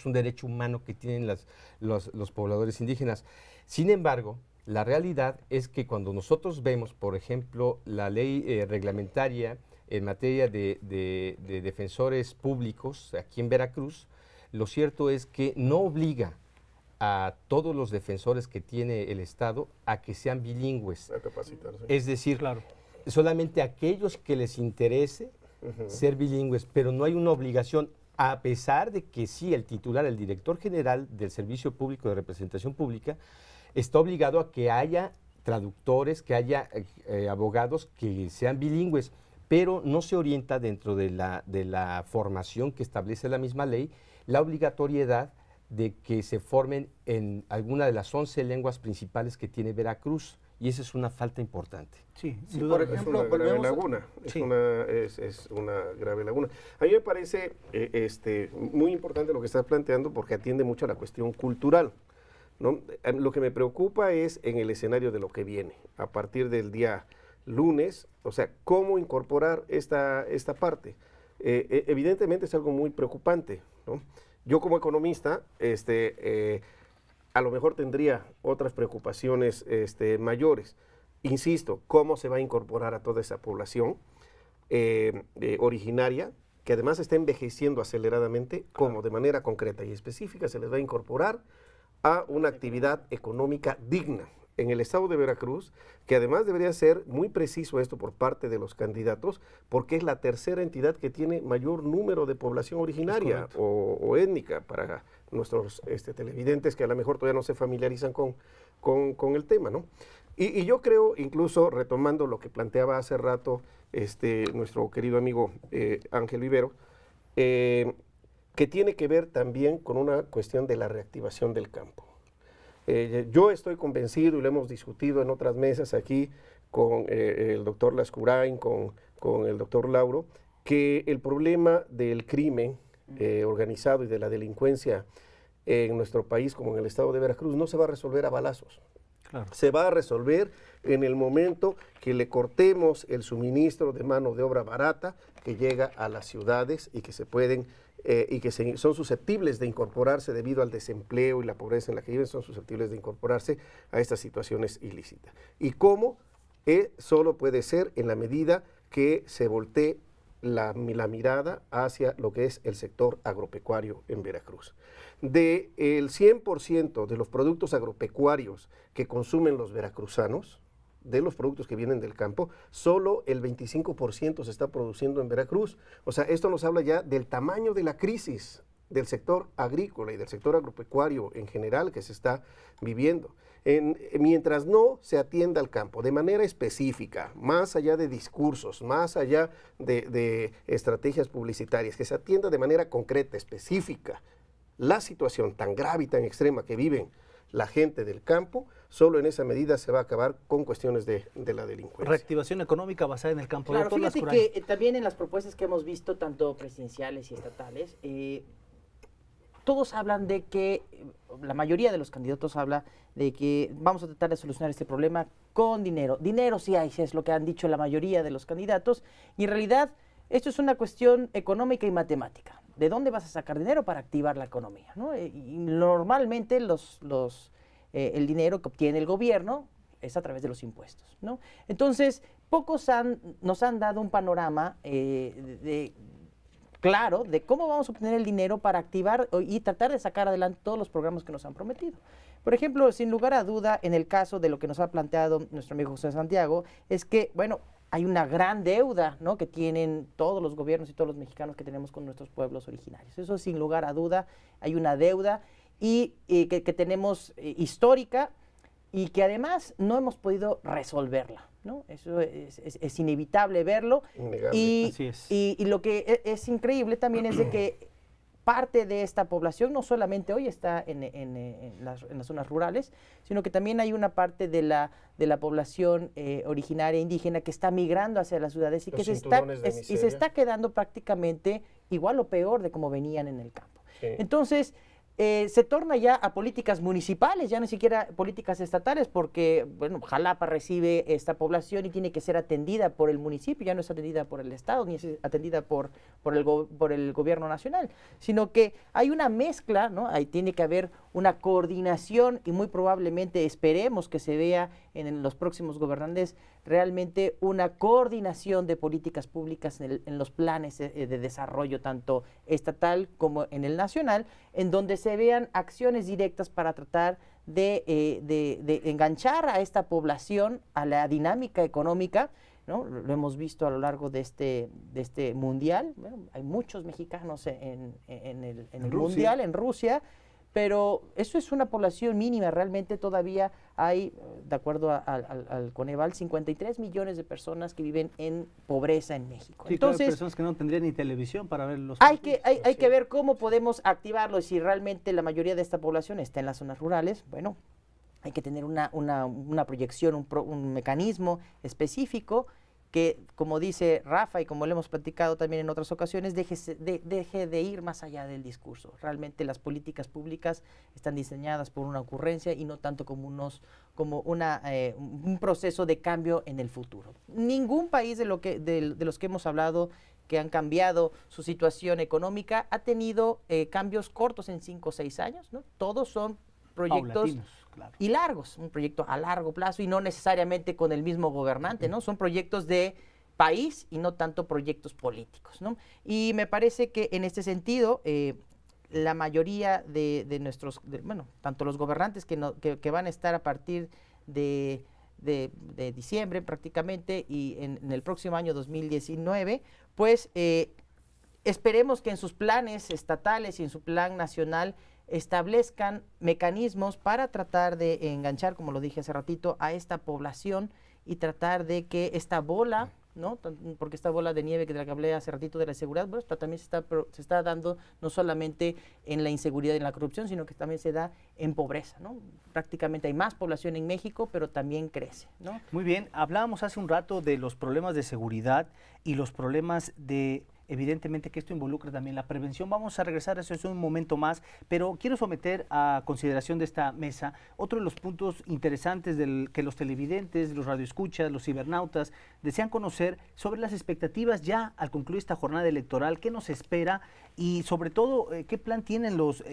un derecho humano que tienen los pobladores indígenas. Sin embargo, la realidad es que cuando nosotros vemos, por ejemplo, la ley reglamentaria en materia de defensores públicos aquí en Veracruz, lo cierto es que no obliga a todos los defensores que tiene el Estado a que sean bilingües. A capacitarse. Es decir, Claro. solamente aquellos que les interese ser bilingües, pero no hay una obligación, a pesar de que sí, el titular, el director general del Servicio Público de Representación Pública, está obligado a que haya traductores, que haya abogados que sean bilingües, pero no se orienta dentro de la formación que establece la misma ley, la obligatoriedad de que se formen en alguna de las 11 lenguas principales que tiene Veracruz, y esa es una falta importante. Sí, Sí, sin por duda. ejemplo, es una grave volvemos laguna. Sí. Es una grave laguna. A mí me parece muy importante lo que estás planteando porque atiende mucho a la cuestión cultural, ¿no? Lo que me preocupa es en el escenario de lo que viene, a partir del día lunes, o sea, cómo incorporar esta parte. Evidentemente es algo muy preocupante, ¿no? Yo como economista, a lo mejor tendría otras preocupaciones mayores. Insisto, ¿cómo se va a incorporar a toda esa población originaria, que además está envejeciendo aceleradamente, cómo de manera concreta y específica se les va a incorporar a una actividad económica digna en el estado de Veracruz, que además debería ser muy preciso esto por parte de los candidatos, porque es la tercera entidad que tiene mayor número de población originaria o étnica para nuestros televidentes que a lo mejor todavía no se familiarizan con el tema, ¿no? Y yo creo, incluso retomando lo que planteaba hace rato nuestro querido amigo Ángel Vivero, que tiene que ver también con una cuestión de la reactivación del campo. Yo estoy convencido, y lo hemos discutido en otras mesas aquí con el doctor Lascurain, con el doctor Lauro, que el problema del crimen organizado y de la delincuencia en nuestro país, como en el estado de Veracruz, no se va a resolver a balazos. Claro. Se va a resolver en el momento que le cortemos el suministro de mano de obra barata que llega a las ciudades y que se pueden son susceptibles de incorporarse debido al desempleo y la pobreza en la que viven, son susceptibles de incorporarse a estas situaciones ilícitas. ¿Y cómo? Solo puede ser en la medida que se voltee la mirada hacia lo que es el sector agropecuario en Veracruz. Del 100% de los productos agropecuarios que consumen los veracruzanos, de los productos que vienen del campo, solo el 25% se está produciendo en Veracruz. O sea, esto nos habla ya del tamaño de la crisis del sector agrícola y del sector agropecuario en general que se está viviendo. Mientras no se atienda al campo de manera específica, más allá de discursos, más allá de estrategias publicitarias, que se atienda de manera concreta, específica, la situación tan grave y tan extrema que viven la gente del campo, solo en esa medida se va a acabar con cuestiones de la delincuencia. Reactivación económica basada en el campo. Claro, Doctor fíjate Lascurain. que también en las propuestas que hemos visto, tanto presidenciales y estatales, todos hablan de que, la mayoría de los candidatos habla de que vamos a tratar de solucionar este problema con dinero. Dinero sí hay, es lo que han dicho la mayoría de los candidatos, y en realidad esto es una cuestión económica y matemática. ¿De dónde vas a sacar dinero para activar la economía? ¿No? Y normalmente el dinero que obtiene el gobierno es a través de los impuestos, ¿no? Entonces, pocos nos han dado un panorama claro de cómo vamos a obtener el dinero para activar y tratar de sacar adelante todos los programas que nos han prometido. Por ejemplo, sin lugar a duda, en el caso de lo que nos ha planteado nuestro amigo José Santiago, es que, bueno, hay una gran deuda, ¿no?, que tienen todos los gobiernos y todos los mexicanos que tenemos con nuestros pueblos originarios. Eso sin lugar a duda, hay una deuda y que tenemos histórica y que además no hemos podido resolverla, ¿no? Eso es inevitable verlo. Innegable. Así es. Y lo que es increíble también es de que parte de esta población no solamente hoy está en las zonas rurales, sino que también hay una parte de la población originaria indígena que está migrando hacia las ciudades y que se está quedando prácticamente igual o peor de como venían en el campo. Sí. Entonces, se torna ya a políticas municipales, ya ni siquiera políticas estatales, porque, bueno, Jalapa recibe esta población y tiene que ser atendida por el municipio, ya no es atendida por el Estado, ni es atendida por el gobierno nacional, sino que hay una mezcla, ¿no? Ahí tiene que haber una coordinación y muy probablemente esperemos que se vea en los próximos gobernantes realmente una coordinación de políticas públicas en los planes de desarrollo, tanto estatal como en el nacional, en donde se vean acciones directas para tratar de enganchar a esta población a la dinámica económica, ¿no? Lo hemos visto a lo largo de este mundial. Bueno, hay muchos mexicanos en el mundial, en Rusia, pero eso es una población mínima. Realmente todavía hay, de acuerdo al Coneval, 53 millones de personas que viven en pobreza en México. Sí, entonces, claro, personas que no tendrían ni televisión para ver los hay partidos. hay que ver cómo podemos activarlo. Y si realmente la mayoría de esta población está en las zonas rurales, bueno, hay que tener una proyección, un mecanismo específico que, como dice Rafa y como lo hemos platicado también en otras ocasiones, deje de ir más allá del discurso. Realmente las políticas públicas están diseñadas por una ocurrencia y no tanto como un proceso de cambio en el futuro. Ningún país de los que hemos hablado que han cambiado su situación económica ha tenido cambios cortos en 5 o 6 años, ¿no? Todos son proyectos Paulatinos, claro. y largos, un proyecto a largo plazo y no necesariamente con el mismo gobernante, ¿no? Son proyectos de país y no tanto proyectos políticos, ¿no? Y me parece que en este sentido, la mayoría de nuestros, bueno, tanto los gobernantes que van a estar a partir de diciembre prácticamente y en el próximo año 2019, pues esperemos que en sus planes estatales y en su plan nacional establezcan mecanismos para tratar de enganchar, como lo dije hace ratito, a esta población y tratar de que esta bola, ¿no? Porque esta bola de nieve que de la que hablé hace ratito de la inseguridad, pues también se está dando no solamente en la inseguridad y en la corrupción, sino que también se da en pobreza, ¿no? Prácticamente hay más población en México, pero también crece, ¿no? Muy bien, hablábamos hace un rato de los problemas de seguridad y los problemas de evidentemente que esto involucra también la prevención. Vamos a regresar a eso en un momento más, pero quiero someter a consideración de esta mesa otro de los puntos interesantes que los televidentes, los radioescuchas, los cibernautas desean conocer sobre las expectativas ya al concluir esta jornada electoral, qué nos espera y sobre todo qué plan tienen los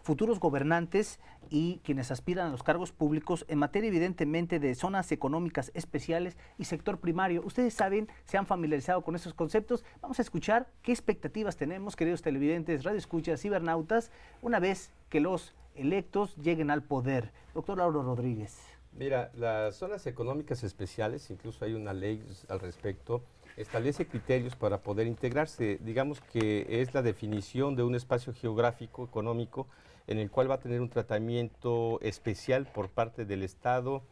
futuros gobernantes y quienes aspiran a los cargos públicos en materia evidentemente de zonas económicas especiales y sector primario. Ustedes saben, se han familiarizado con esos conceptos. Vamos a escuchar qué expectativas tenemos, queridos televidentes, radioescuchas, cibernautas, una vez que los electos lleguen al poder. Doctor Lauro Rodríguez. Mira, las zonas económicas especiales, incluso hay una ley al respecto, establece criterios para poder integrarse. Digamos que es la definición de un espacio geográfico, económico, en el cual va a tener un tratamiento especial por parte del Estado,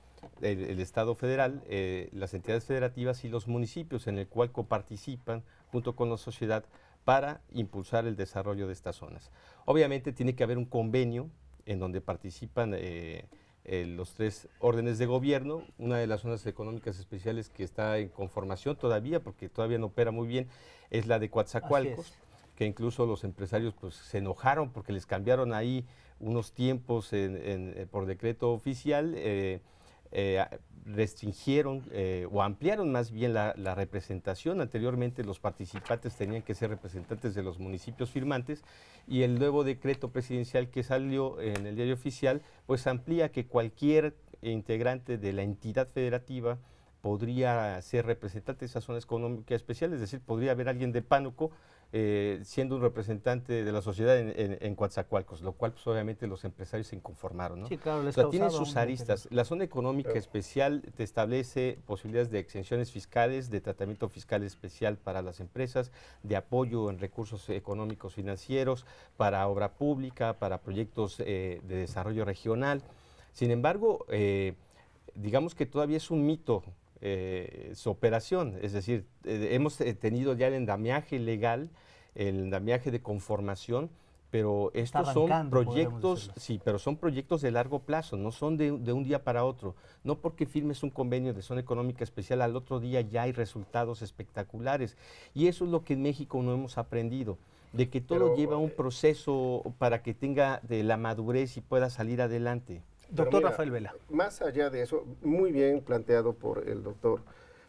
el Estado federal, las entidades federativas y los municipios, en el cual coparticipan junto con la sociedad para impulsar el desarrollo de estas zonas. Obviamente tiene que haber un convenio en donde participan los 3 órdenes de gobierno. Una de las zonas económicas especiales que está en conformación todavía, porque todavía no opera muy bien, es la de Coatzacoalcos, que incluso los empresarios pues, se enojaron porque les cambiaron ahí unos tiempos por decreto oficial, restringieron o ampliaron más bien la representación. Anteriormente los participantes tenían que ser representantes de los municipios firmantes y el nuevo decreto presidencial que salió en el diario oficial pues amplía que cualquier integrante de la entidad federativa podría ser representante de esa zona económica especial, es decir, podría haber alguien de Pánuco siendo un representante de la sociedad en Coatzacoalcos, lo cual pues, obviamente los empresarios se inconformaron, ¿no? Sí, claro, les tiene sus aristas. La zona económica especial te establece posibilidades de exenciones fiscales, de tratamiento fiscal especial para las empresas, de apoyo en recursos económicos financieros, para obra pública, para proyectos de desarrollo regional. Sin embargo, digamos que todavía es un mito su operación, es decir, hemos tenido ya el andamiaje legal, el andamiaje de conformación, pero estos son proyectos, sí, pero son proyectos de largo plazo, no son de un día para otro. No porque firmes un convenio de zona económica especial, al otro día ya hay resultados espectaculares. Y eso es lo que en México no hemos aprendido, de que todo lleva un proceso para que tenga de la madurez y pueda salir adelante. Doctor Rafael Vela. Más allá de eso, muy bien planteado por el doctor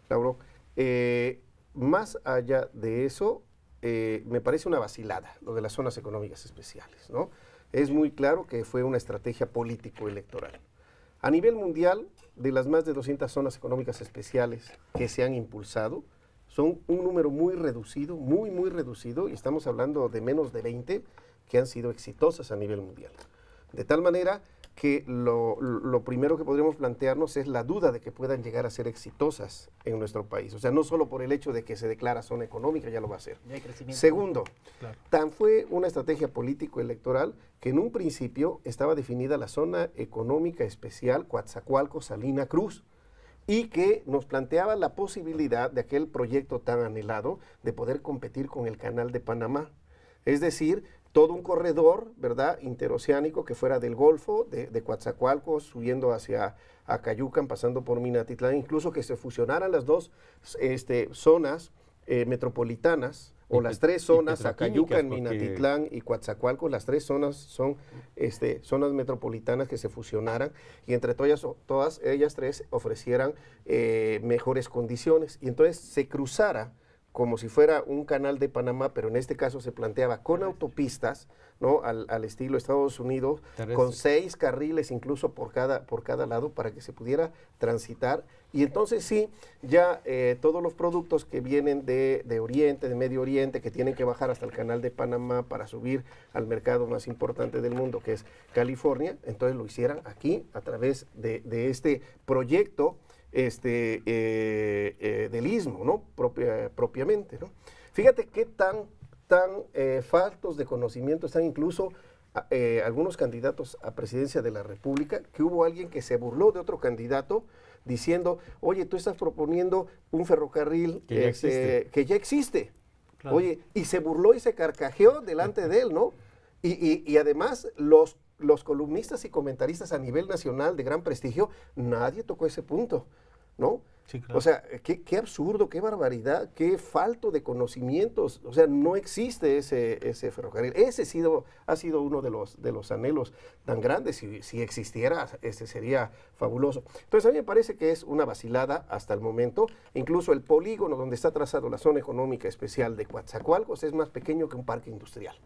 Lauro, más allá de eso, me parece una vacilada lo de las zonas económicas especiales, ¿no? Es muy claro que fue una estrategia político-electoral. A nivel mundial, de las más de 200 zonas económicas especiales que se han impulsado, son un número muy reducido, muy reducido, y estamos hablando de menos de 20 que han sido exitosas a nivel mundial. De tal manera que lo primero que podríamos plantearnos es la duda de que puedan llegar a ser exitosas en nuestro país. O sea, no solo por el hecho de que se declara zona económica, ya lo va a ser. Segundo, tan fue una estrategia político-electoral que en un principio estaba definida la zona económica especial Coatzacoalcos, Salina Cruz, y que nos planteaba la posibilidad de aquel proyecto tan anhelado de poder competir con el Canal de Panamá. Es decir, todo un corredor, ¿verdad?, interoceánico que fuera del Golfo, de Coatzacoalcos, subiendo hacia Acayucan, pasando por Minatitlán, incluso que se fusionaran las dos zonas metropolitanas, o las 3 zonas, Acayucan, Minatitlán y Coatzacoalcos, las 3 zonas son zonas metropolitanas que se fusionaran y entre todas ellas 3 ofrecieran mejores condiciones. Y entonces se cruzara como si fuera un canal de Panamá, pero en este caso se planteaba con autopistas, ¿no?, al estilo Estados Unidos, con 6 carriles incluso por cada lado para que se pudiera transitar. Y entonces sí, ya todos los productos que vienen de Oriente, de Medio Oriente, que tienen que bajar hasta el canal de Panamá para subir al mercado más importante del mundo, que es California, entonces lo hicieran aquí a través de este proyecto del istmo, ¿no?, propiamente, ¿no? Fíjate qué tan faltos de conocimiento están incluso algunos candidatos a presidencia de la República, que hubo alguien que se burló de otro candidato diciendo, oye, tú estás proponiendo un ferrocarril que ya existe. Claro. Oye, y se burló y se carcajeó delante de él, ¿no? Y además los columnistas y comentaristas a nivel nacional de gran prestigio, nadie tocó ese punto, ¿no? Sí, claro. O sea, qué absurdo, qué barbaridad, qué falto de conocimientos. O sea, no existe ese ferrocarril. Ha sido uno de los anhelos tan grandes. Si existiera, sería fabuloso. Entonces, a mí me parece que es una vacilada hasta el momento. Incluso el polígono donde está trazado la zona económica especial de Coatzacoalcos es más pequeño que un parque industrial.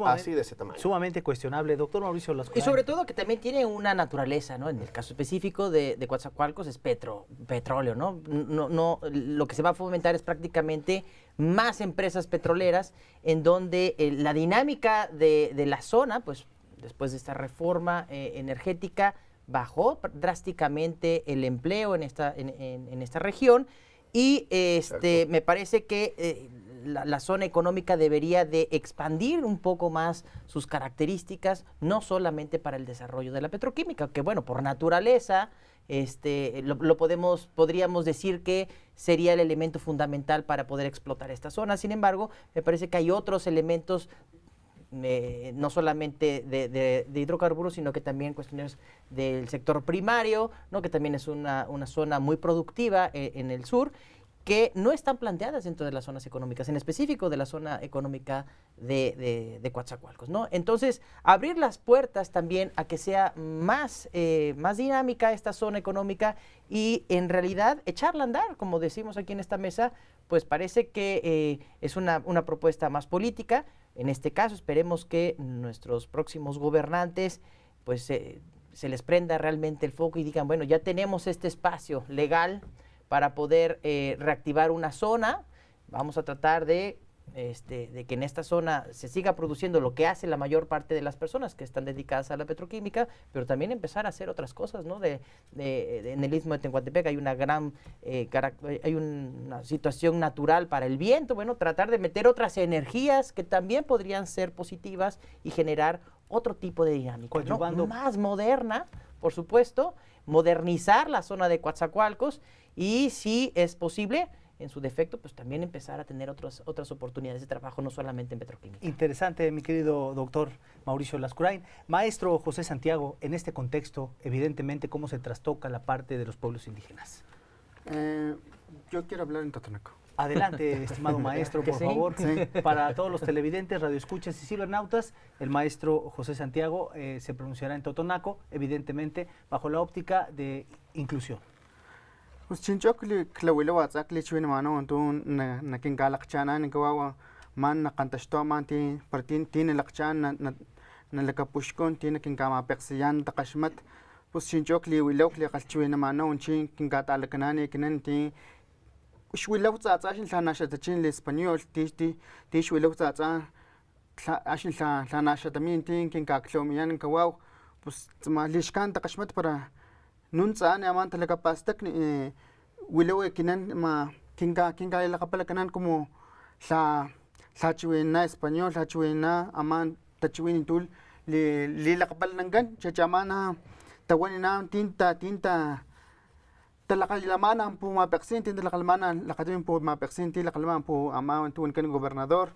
Así de ese tamaño. Sumamente cuestionable. Doctor Mauricio Lascurain. Y sobre todo que también tiene una naturaleza, ¿no? En el caso específico de Coatzacoalcos es petróleo, ¿no? No, lo que se va a fomentar es prácticamente más empresas petroleras en donde la dinámica de la zona, pues después de esta reforma energética, bajó drásticamente el empleo en esta región y me parece que la zona económica debería de expandir un poco más sus características, no solamente para el desarrollo de la petroquímica, que bueno, por naturaleza podríamos decir que sería el elemento fundamental para poder explotar esta zona. Sin embargo, me parece que hay otros elementos, no solamente de hidrocarburos, sino que también cuestiones del sector primario, ¿no? Que también es una zona muy productiva en el sur, que no están planteadas dentro de las zonas económicas, en específico de la zona económica de Coatzacoalcos, ¿no? Entonces, abrir las puertas también a que sea más dinámica esta zona económica y en realidad echarla a andar, como decimos aquí en esta mesa, pues parece que es una propuesta más política. En este caso, esperemos que nuestros próximos gobernantes pues se les prenda realmente el foco y digan, bueno, ya tenemos este espacio legal para poder reactivar una zona. Vamos a tratar de que en esta zona se siga produciendo lo que hace la mayor parte de las personas que están dedicadas a la petroquímica, pero también empezar a hacer otras cosas, ¿no? En el Istmo de Tehuantepec hay hay una situación natural para el viento, bueno, tratar de meter otras energías que también podrían ser positivas y generar otro tipo de dinámica, ¿no? Más moderna, por supuesto, modernizar la zona de Coatzacoalcos y si es posible, en su defecto, pues también empezar a tener otras oportunidades de trabajo, no solamente en petroquímica. Interesante, mi querido doctor Mauricio Lascurain. Maestro José Santiago, en este contexto, evidentemente, ¿cómo se trastoca la parte de los pueblos indígenas? Yo quiero hablar en totonaco. Adelante, estimado maestro, por favor. Sí. Para todos los televidentes, radioescuchas y cibernautas, el maestro José Santiago se pronunciará en totonaco, evidentemente, bajo la óptica de inclusión. Pues chinchok clawilo watzak lichwin mano antun na kingalakchana ni kawawa man na kantashto man ti partin tin lakchan na lakapushkon tin kinkama pexiyan takashmat pues chinchok liwilo kalchwin mano unchin kingatalaknani kinan ti shwilaw tsatsa shin tlanashatachin el español ti shwilaw tsatsa ashin tlanashatamin tin kinkaklomiyan kawaw pues tsama lishkan takashmat para nuntzaan aman talakapastak wilaw kinan ma kinka ilakapalakanan como tlachiwina español tlachiwina aman tachiwinitul lilakapalnankan chachamana tawanina tinta talakalamana pu mapeksin tintalakalamana lakatimin pu mapeksin tilakalamana pu ama tuwankan gobernador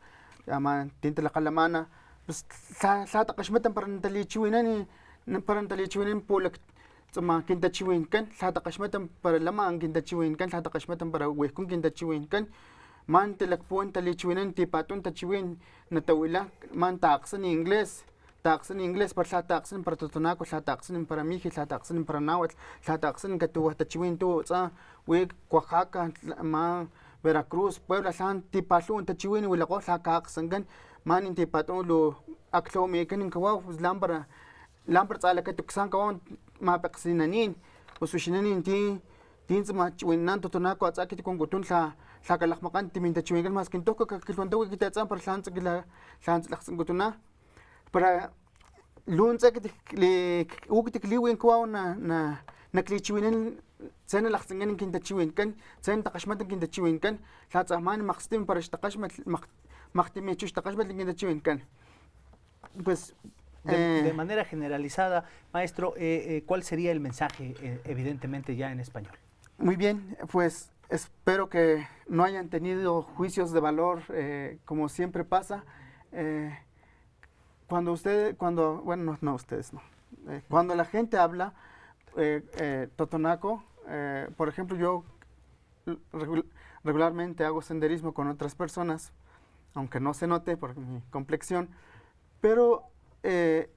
ama tintalakalamana pues tlatakashmatan para talichiwinan pulak tsama kintachiwinkan tlatakashmatan para laman kintachiwinkan tlatakashmatan para wehkun kintachiwinkan man tilakpuwan talichiwinan tipatun tachiwin natawila man taaksan inglés para tlataqsan para totonaco tlataqsan para miji tlataqsan para nahuatl tlataqsan katuwa tachiwin tu tsa wi Oaxaca ma Veracruz Puebla tlan tipalhuwan tachiwin wilakgo tlakaqsankan man intipatun lu aklhawamikan kawaw pues lámpara tsalakatuksan kawaw mapekgsinanin usuxinanin tin tsama chiwinan totonaco atsa kiti kunkutun tlakalakgmakgan timintachiwinkan mas kintojka kakilhuantawi kitatsan para tlantsa lakgtsankutuna para luntsa u kiti kliwin kawaw naklichiwinan tse nalakgtsinkan kintachiwinkan tse natakgaxmatan kintachiwinkan tlatsamani makgstim para xtakgaxmat makgtimichu xtakgaxmat kintachiwinkan pues de manera generalizada, maestro, ¿cuál sería el mensaje, evidentemente ya en español? Muy bien, pues espero que no hayan tenido juicios de valor, como siempre pasa. Cuando la gente habla totonaco, por ejemplo, yo regularmente hago senderismo con otras personas, aunque no se note por mi complexión, pero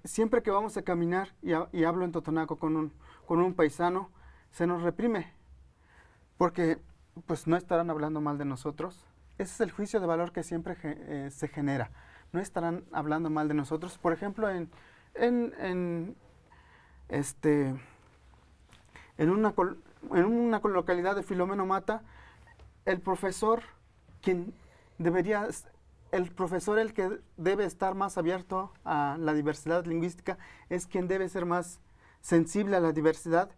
siempre que vamos a caminar y hablo en totonaco con un paisano, se nos reprime, porque pues no estarán hablando mal de nosotros. Ese es el juicio de valor que siempre se genera. No estarán hablando mal de nosotros. Por ejemplo, en una localidad de Filomeno Mata, el profesor el que debe estar más abierto a la diversidad lingüística es quien debe ser más sensible a la diversidad.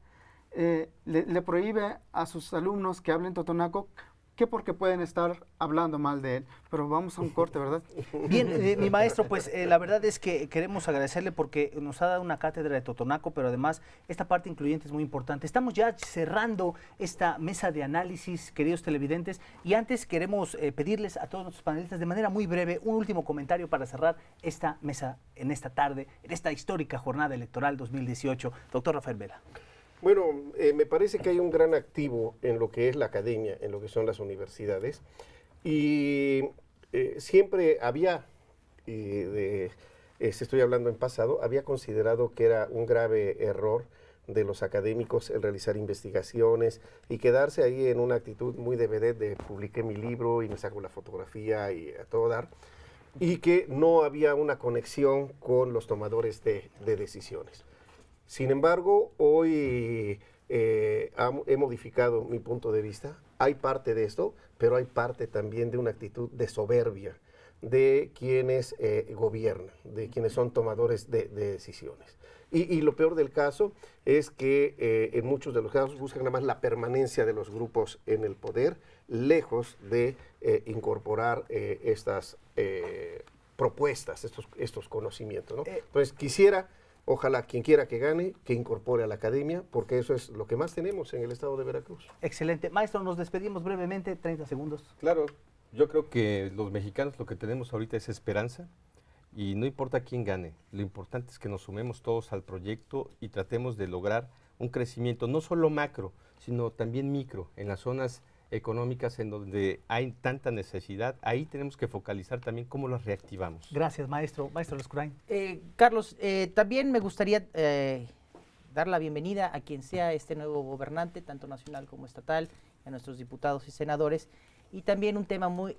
Le prohíbe a sus alumnos que hablen totonaco, que porque pueden estar hablando mal de él. Pero vamos a un corte, ¿verdad? Bien, mi maestro, pues la verdad es que queremos agradecerle porque nos ha dado una cátedra de totonaco, pero además esta parte incluyente es muy importante. Estamos ya cerrando esta mesa de análisis, queridos televidentes, y antes queremos pedirles a todos nuestros panelistas de manera muy breve un último comentario para cerrar esta mesa en esta tarde, en esta histórica jornada electoral 2018. Doctor Rafael Vela. Bueno, me parece que hay un gran activo en lo que es la academia, en lo que son las universidades, y siempre había, estoy hablando en pasado, había considerado que era un grave error de los académicos el realizar investigaciones y quedarse ahí en una actitud muy de vedette de publiqué mi libro y me saco la fotografía y a todo dar, y que no había una conexión con los tomadores de decisiones. Sin embargo, hoy he modificado mi punto de vista. Hay parte de esto, pero hay parte también de una actitud de soberbia de quienes gobiernan, de quienes son tomadores de decisiones. Y lo peor del caso es que en muchos de los casos buscan nada más la permanencia de los grupos en el poder, lejos de incorporar estas propuestas, estos conocimientos, ¿no? Entonces quisiera... Ojalá quien quiera que gane, que incorpore a la academia, porque eso es lo que más tenemos en el estado de Veracruz. Excelente. Maestro, nos despedimos brevemente, 30 segundos. Claro, yo creo que los mexicanos lo que tenemos ahorita es esperanza y no importa quién gane, lo importante es que nos sumemos todos al proyecto y tratemos de lograr un crecimiento no solo macro, sino también micro, en las zonas económicas en donde hay tanta necesidad. Ahí tenemos que focalizar también cómo las reactivamos. Gracias, maestro. Maestro Lescurain. Carlos, también me gustaría dar la bienvenida a quien sea este nuevo gobernante, tanto nacional como estatal, a nuestros diputados y senadores, y también un tema muy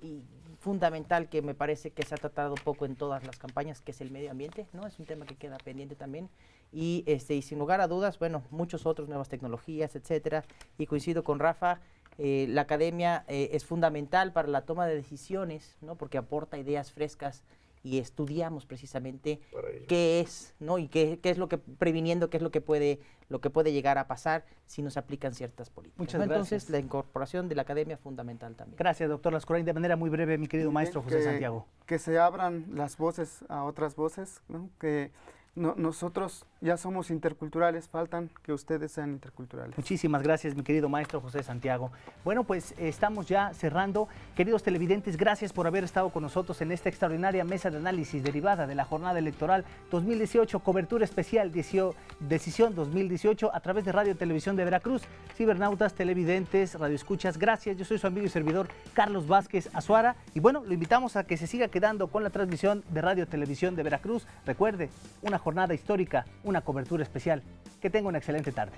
fundamental que me parece que se ha tratado poco en todas las campañas, que es el medio ambiente, ¿no? Es un tema que queda pendiente también, y sin lugar a dudas, bueno, muchos otros, nuevas tecnologías, etcétera, y coincido con Rafa. La academia es fundamental para la toma de decisiones, ¿no? Porque aporta ideas frescas y estudiamos precisamente qué es, ¿no? Y qué es lo que, previniendo qué es lo que puede llegar a pasar si nos aplican ciertas políticas. Muchas ¿no? gracias. Entonces, la incorporación de la academia es fundamental también. Gracias, doctor Lescurain. De manera muy breve, mi querido maestro José Santiago. Que se abran las voces a otras voces, ¿no? Que nosotros ya somos interculturales, faltan que ustedes sean interculturales. Muchísimas gracias, mi querido maestro José Santiago. Bueno, pues estamos ya cerrando. Queridos televidentes, gracias por haber estado con nosotros en esta extraordinaria mesa de análisis derivada de la jornada electoral 2018, cobertura especial Decisión 2018 a través de Radio y Televisión de Veracruz. Cibernautas, televidentes, radioescuchas, gracias. Yo soy su amigo y servidor Carlos Vázquez Azuara y bueno, lo invitamos a que se siga quedando con la transmisión de Radio y Televisión de Veracruz. Recuerde, una jornada histórica, una cobertura especial. Que tenga una excelente tarde.